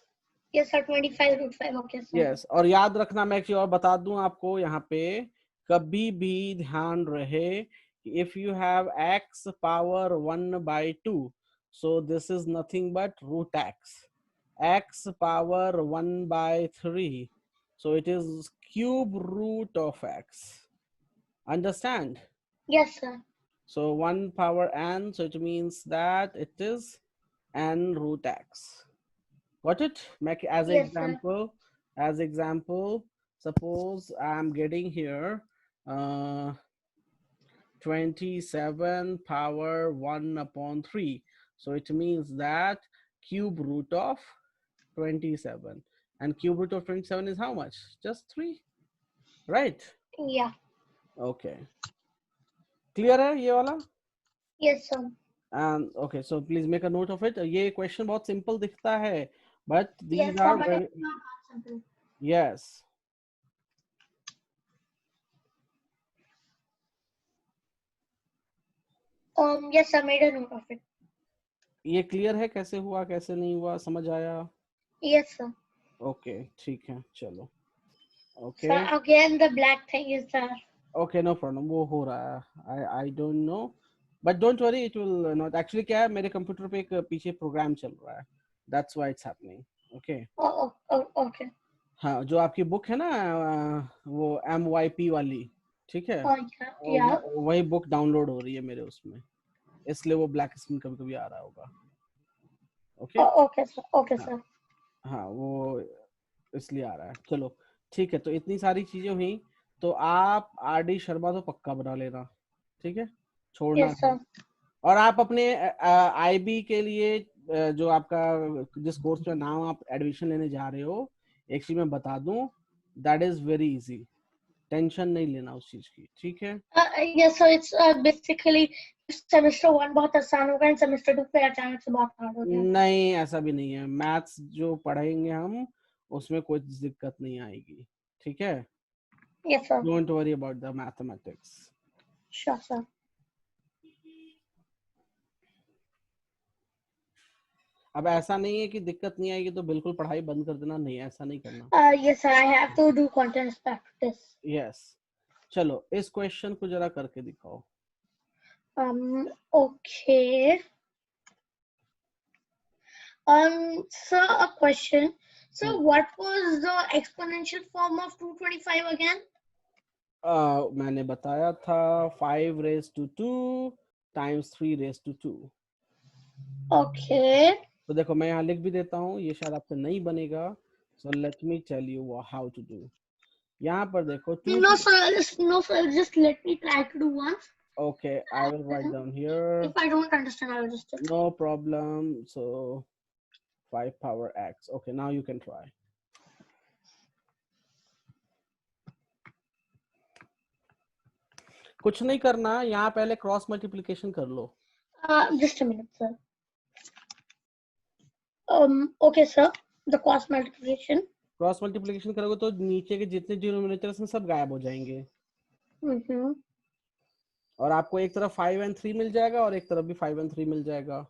Yes sir. 25 root 5. Okay sir. Yes. और याद रखना, मैं एक चीज और बता दूं आपको यहाँ पे, कभी भी ध्यान रहे if you have x power 1 by 2, so this is nothing but root x power 1 by 3, so it is cube root of x. Understand? Yes sir. So 1 power n, so it means that it is n root x. Got it? Make as an Yes sir. example. As example, suppose I'm getting here 27 power 1 upon 3. So it means that cube root of 27. And cube root of 27 is how much? Just 3, right? Yeah. Okay. Clear hai ye wala? Yes sir. And okay, so please make a note of it. ये question बहुत simple दिखता है, but these Yes sir. are But very, it's not that simple. yes. Yes sir. Made a note of it. ये clear है कैसे हुआ कैसे नहीं हुआ, समझ आया? Yes sir. ओके ठीक है, चलो. Okay Sir, again the black thing is there. Okay, no problem, वो हो रहा है. I don't know, but don't worry, it will not. Actually क्या है, मेरे कंप्यूटर पे एक पीछे प्रोग्राम चल रहा है, that's why it's happening. Okay. Okay. हाँ, जो आपकी बुक है ना वो MYP वाली, ठीक है, Oh yeah. वही बुक डाउनलोड हो रही है मेरे उसमें, इसलिए वो ब्लैक स्क्रीन कभी कभी आ रहा होगा. Okay. Okay sir. Okay sir. हाँ वो इसलिए आ रहा है. चलो ठीक है, तो इतनी सारी चीजें हुई, तो आप RD शर्मा तो पक्का बना लेना, ठीक है, छोड़ना Yes sir. नहीं. और आप अपने IB के लिए जो आपका जिस कोर्स में नाम आप एडमिशन लेने जा रहे हो, एक चीज मैं बता दूं, that is very easy, tension नहीं लेना उस चीज की, ठीक है. Yes sir. It's basically semester 1 बहुत आसान होगा and semester 2 फिर अचानक से बहुत hard हो जाएगा. नहीं ऐसा भी नहीं है, मैथ्स जो पढ़ेंगे हम उसमें कोई दिक्कत नहीं आएगी, ठीक है. Yes sir. Don't worry about the mathematics. Sure sir. अब ऐसा नहीं है कि दिक्कत नहीं आएगी तो बिल्कुल पढ़ाई बंद कर देना, नहीं, ऐसा नहीं करना. Yes sir. I have to do content practice. Yes. चलो इस क्वेश्चन को जरा करके दिखाओ. Okay. Sir, a question. So, what was the exponential form of 225 again? मैंने बताया था 5 raised to 2 times 3 raised to 2. Okay. तो देखो मैं यहाँ लिख भी देता हूँ, ये शायद आपसे नहीं बनेगा, so let me tell you how to do. यहाँ पर देखो No sir, just let me try to do once. Okay, I will write down here. If I don't understand, I will just tell. No problem. So 5 power x. Okay, now you can try. कुछ नहीं करना, यहाँ पहले cross multiplication कर लो. Just a minute, sir. Okay, sir. The cross multiplication. Cross multiplication करोगे तो नीचे के जितने डिनोमिनेटर्स हैं सब गायब हो जाएंगे. और आपको एक तरफ 5 and 3 मिल जाएगा और एक तरफ भी 5 and 3 मिल जाएगा.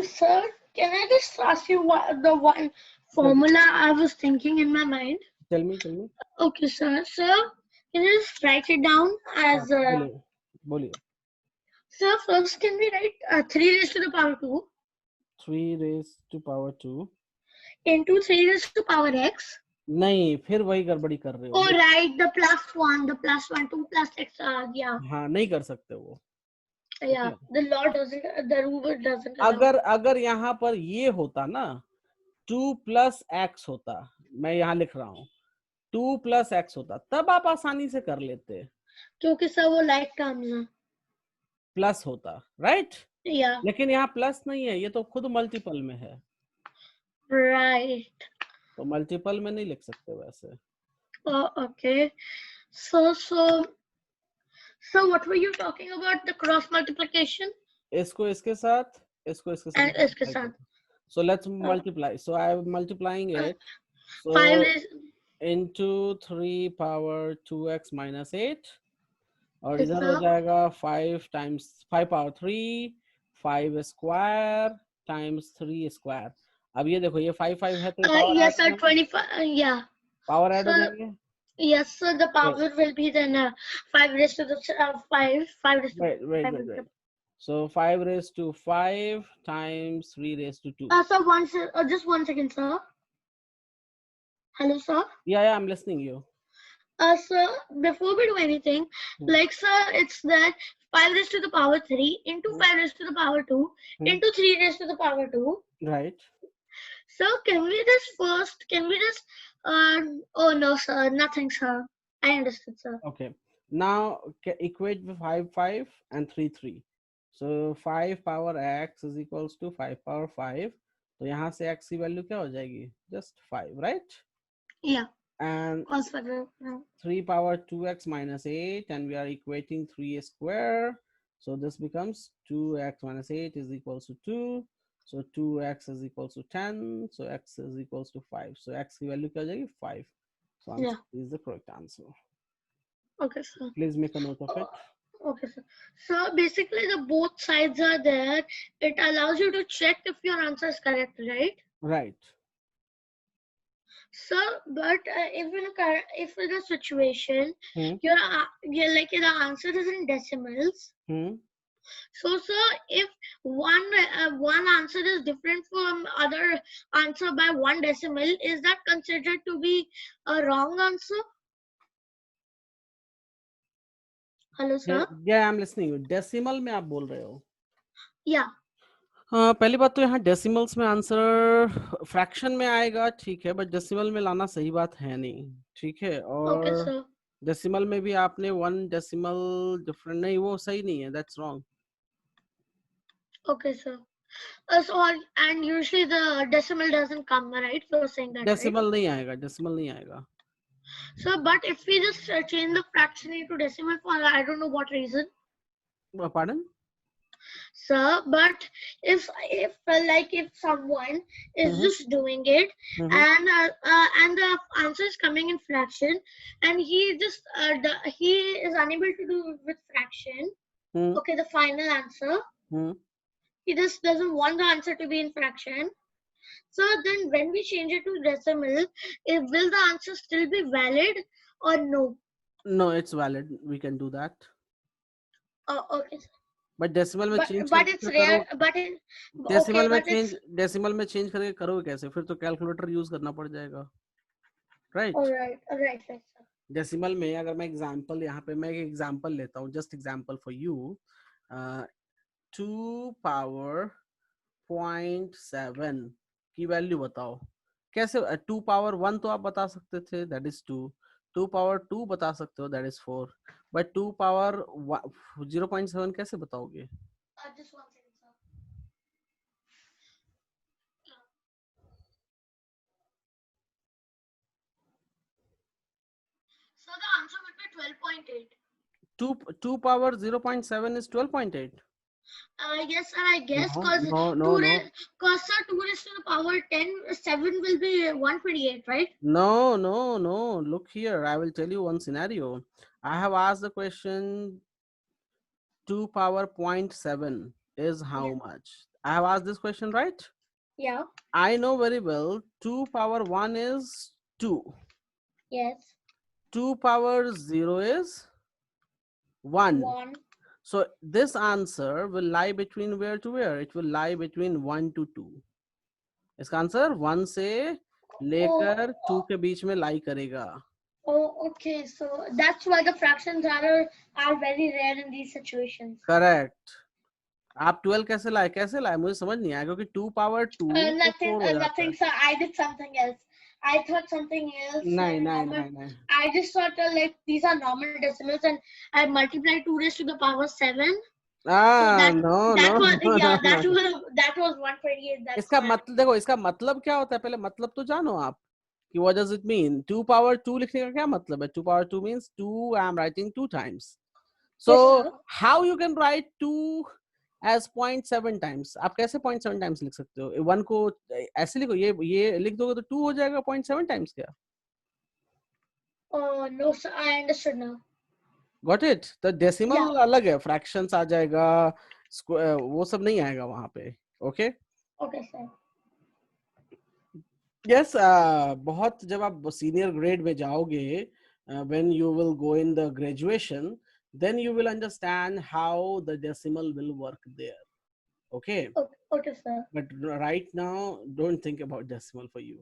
Sir, can I just ask you what the one formula I was thinking in my mind? Tell me. Okay, sir. Sir, can you just write it down as बोलिए. Sir, first can we write 3 raised to the power 2? 3 raised to power 2 into 3 raised to power x. नहीं, फिर वही गड़बड़ी कर रहे हो. Oh right, the plus 1, 2 plus x. Yeah. हाँ, नहीं कर सकते वो. Yeah, the law doesn't, the rule doesn't. अगर यहाँ पर ये होता ना 2 plus x होता, मैं यहाँ लिख रहा हूँ 2 plus x होता, तब आप आसानी से कर लेते, क्योंकि सर वो लाइक टर्म्स है. प्लस होता, राइट. Yeah. लेकिन यहाँ प्लस नहीं है, ये तो खुद मल्टीपल में है. Right. तो मल्टीपल में नहीं लिख सकते वैसे. Okay. So what were you talking about? The cross multiplication इसको इसके साथ, इसको इसके साथ and इसके multiply साथ. करते. So let's multiply. So I am multiplying it. So 5 is into 3 power 2x minus 8 और yes, इधर हो sir. जाएगा 5 times 5 power 3 5 square times 3 square. अब ये देखो ये 5 5 है तो power Yes, sir. Add 25. Yeah. Power add हो So जाएंगे. yes, sir. The power will be then 5 raised to the 5 raised to Wait. So 5 raised to 5 times 3 raised to 2. Sir, just 1 second, sir. Hello, sir. Yeah, I'm listening you. Sir, before we do anything, like, sir, it's that 5 raised to the power 3 into 5 raised to the power 2 into 3 raised to the power 2. Right. So can we just oh no, sir, nothing, sir. I understood, sir. Okay. Now equate 5 5 and 3 3. So 5 power x is equals to 5 power 5. तो यहाँ से x की value क्या हो जाएगी? Just 5, right? Yeah. And 3 power 2x minus 8, and we are equating 3 square. So this becomes 2x minus 8 is equals to 2. So 2x is equals to 10. So x is equals to 5. So x की value क्या हो जाएगी? 5. So answer is the correct answer. Okay, sir. Please make a note of it. Okay, sir. So basically, the both sides are there. It allows you to check if your answer is correct, right? Right. Sir, but if in a situation you're like the answer is in decimals. So, sir, if one answer is different from other answer by 1 decimal, is that considered to be a wrong answer? Hello, sir. Yeah, I'm listening. Decimal में आप बोल रहे हो? Yeah. पहली बात तो यहाँ decimals में आंसर फ्रैक्शन में आएगा, ठीक है, बट डेसिमल में लाना सही बात है नहीं, ठीक है. और डेसिमल में भी आपने 1 डेसिमल डिफरेंट नहीं, वो सही नहीं है, that's wrong. Okay, sir. So and usually the decimal doesn't come, right? You're saying that, decimal right? नहीं आएगा, decimal नहीं आएगा. So, but if we just change the fraction into decimal for I don't know what reason. Pardon? Sir, but if someone is just doing it and the answer is coming in fraction and he just he is unable to do it with fraction. Okay, the final answer. He just doesn't want the answer to be in fraction. So then when we change it to decimal, will the answer still be valid or no? No, it's valid. We can do that. Oh, okay. But decimal में change but it's rare. But it, decimal okay, में change decimal में change करके करोगे कैसे? फिर तो calculator use करना पड़ जाएगा. Right. Right, sir. Decimal में अगर मैं example यहाँ पे मैं एक example लेता हूँ, just example for you. 2 power 0.7 की वैल्यू बताओ कैसे. 2 power 1 तो आप बता सकते थे, that is 2. 2 power 2 बता सकते हो, that is 4. But 2 power 0.7 कैसे बताओगे? Just 1 second, sir. So the answer would be 12.8. 2 power 0.7 is 12.8. Yes, sir, I guess because no. 2 raised to the power 10, 7 will be 128, right? No. Look here, I will tell you one scenario. I have asked the question 2 power 0.7 is how much? I have asked this question, right? Yeah. I know very well 2 power 1 is 2. Yes. 2 power 0 is 1. So this answer will lie between where to where? It will lie between 1 to 2. इसका answer 1 से लेकर 2 के बीच में लाई करेगा. Oh, okay. So that's why the fractions are very rare in these situations. Correct. आप 12 कैसे लाए मुझे समझ नहीं आया क्योंकि 2 power 2 nothing, sir. I did something else. I thought something else. No. I just thought like these are normal decimals and I multiplied 2 raised to the power 7. No. That was 128. इसका मतलब देखो, इसका मतलब क्या होता है, पहले मतलब तो जानो आप. कि what does it mean? 2 power 2 लिखने का क्या मतलब है? 2 power 2 means 2 I am writing 2 times. So Yes, sir. how you can write 2 as 0.7 times? आप कैसे 0.7 times लिख सकते हो? 1 को ऐसे लिखो, ये लिख दोगे तो 2 हो जाएगा 0.7 times क्या? Oh no, sir. I understood now. Got it? तो डेसिमल Yeah. अलग है, फ्रैक्शंस आ जाएगा, वो सब नहीं आएगा वहां पे. ओके? Okay, sir. यस, बहुत जब आप सीनियर ग्रेड में जाओगे, when you will go in the graduation, then you will understand how the decimal will work there. Okay? Okay, sir. But right now don't think about decimal for you.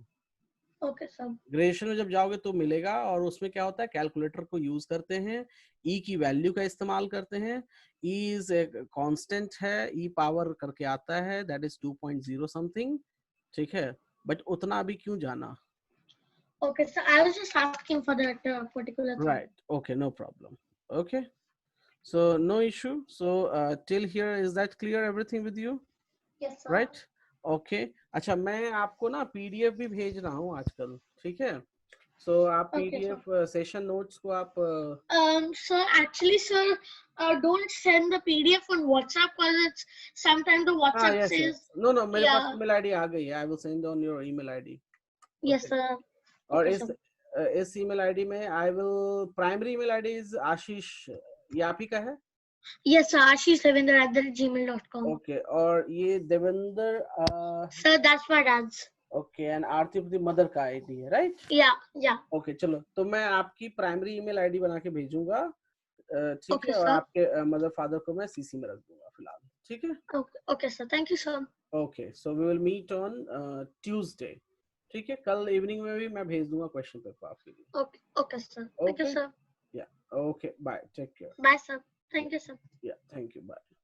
Okay, sir. Graduation में जब जाओगे तो मिलेगा, और उसमें क्या होता है, कैलकुलेटर को यूज करते हैं, ई की वैल्यू का इस्तेमाल करते हैं. ई इज एक कांस्टेंट है, ई पावर करके आता है, दैट इज 2.0 समथिंग. ठीक है, बट उतना अभी क्यों जाना? Okay, sir. I was just asking for that particular thing. Right. Okay, no problem. Okay, so no issue. So till here, is that clear, everything with you? Yes, sir. Right. Okay. अच्छा, मैं आपको ना PDF भी भेज रहा हूँ आजकल. ठीक है, so आप Okay, पीडीएफ सेशन नोट्स को आप Sir, actually, sir, don't send the PDF on WhatsApp because it's sometimes the हाँ, WhatsApp yes, says, yes. No, मेरे पास yeah, ईमेल आईडी आ गई है. I will send on your email ID. yes, sir. और Okay, sir. इस email ID में I will, primary email ID is Ashish, ये आप ही का है? Yes, sir. ashishravindra@gmail.com. ओके, और ये Devendra, Sir, that's my dad's. Okay, and Aarti of the mother का आईडी है, राइट? Yeah. ओके, चलो, तो मैं आपकी प्राइमरी ईमेल आईडी बना के भेजूंगा. ठीक Okay, है, और sir. आपके मदर फादर को मैं सीसी में रख दूंगा फिलहाल. ठीक है? Okay, sir. Thank you, sir. Okay, so we will meet on Tuesday. ठीक है, कल इवनिंग में भी मैं भेज दूंगा क्वेश्चन पेपर आपके लिए. Okay, sir. Thank you, Okay. sir. Yeah, okay, bye, take care. Bye, sir. Thank you, sir. Yeah, thank you, bye.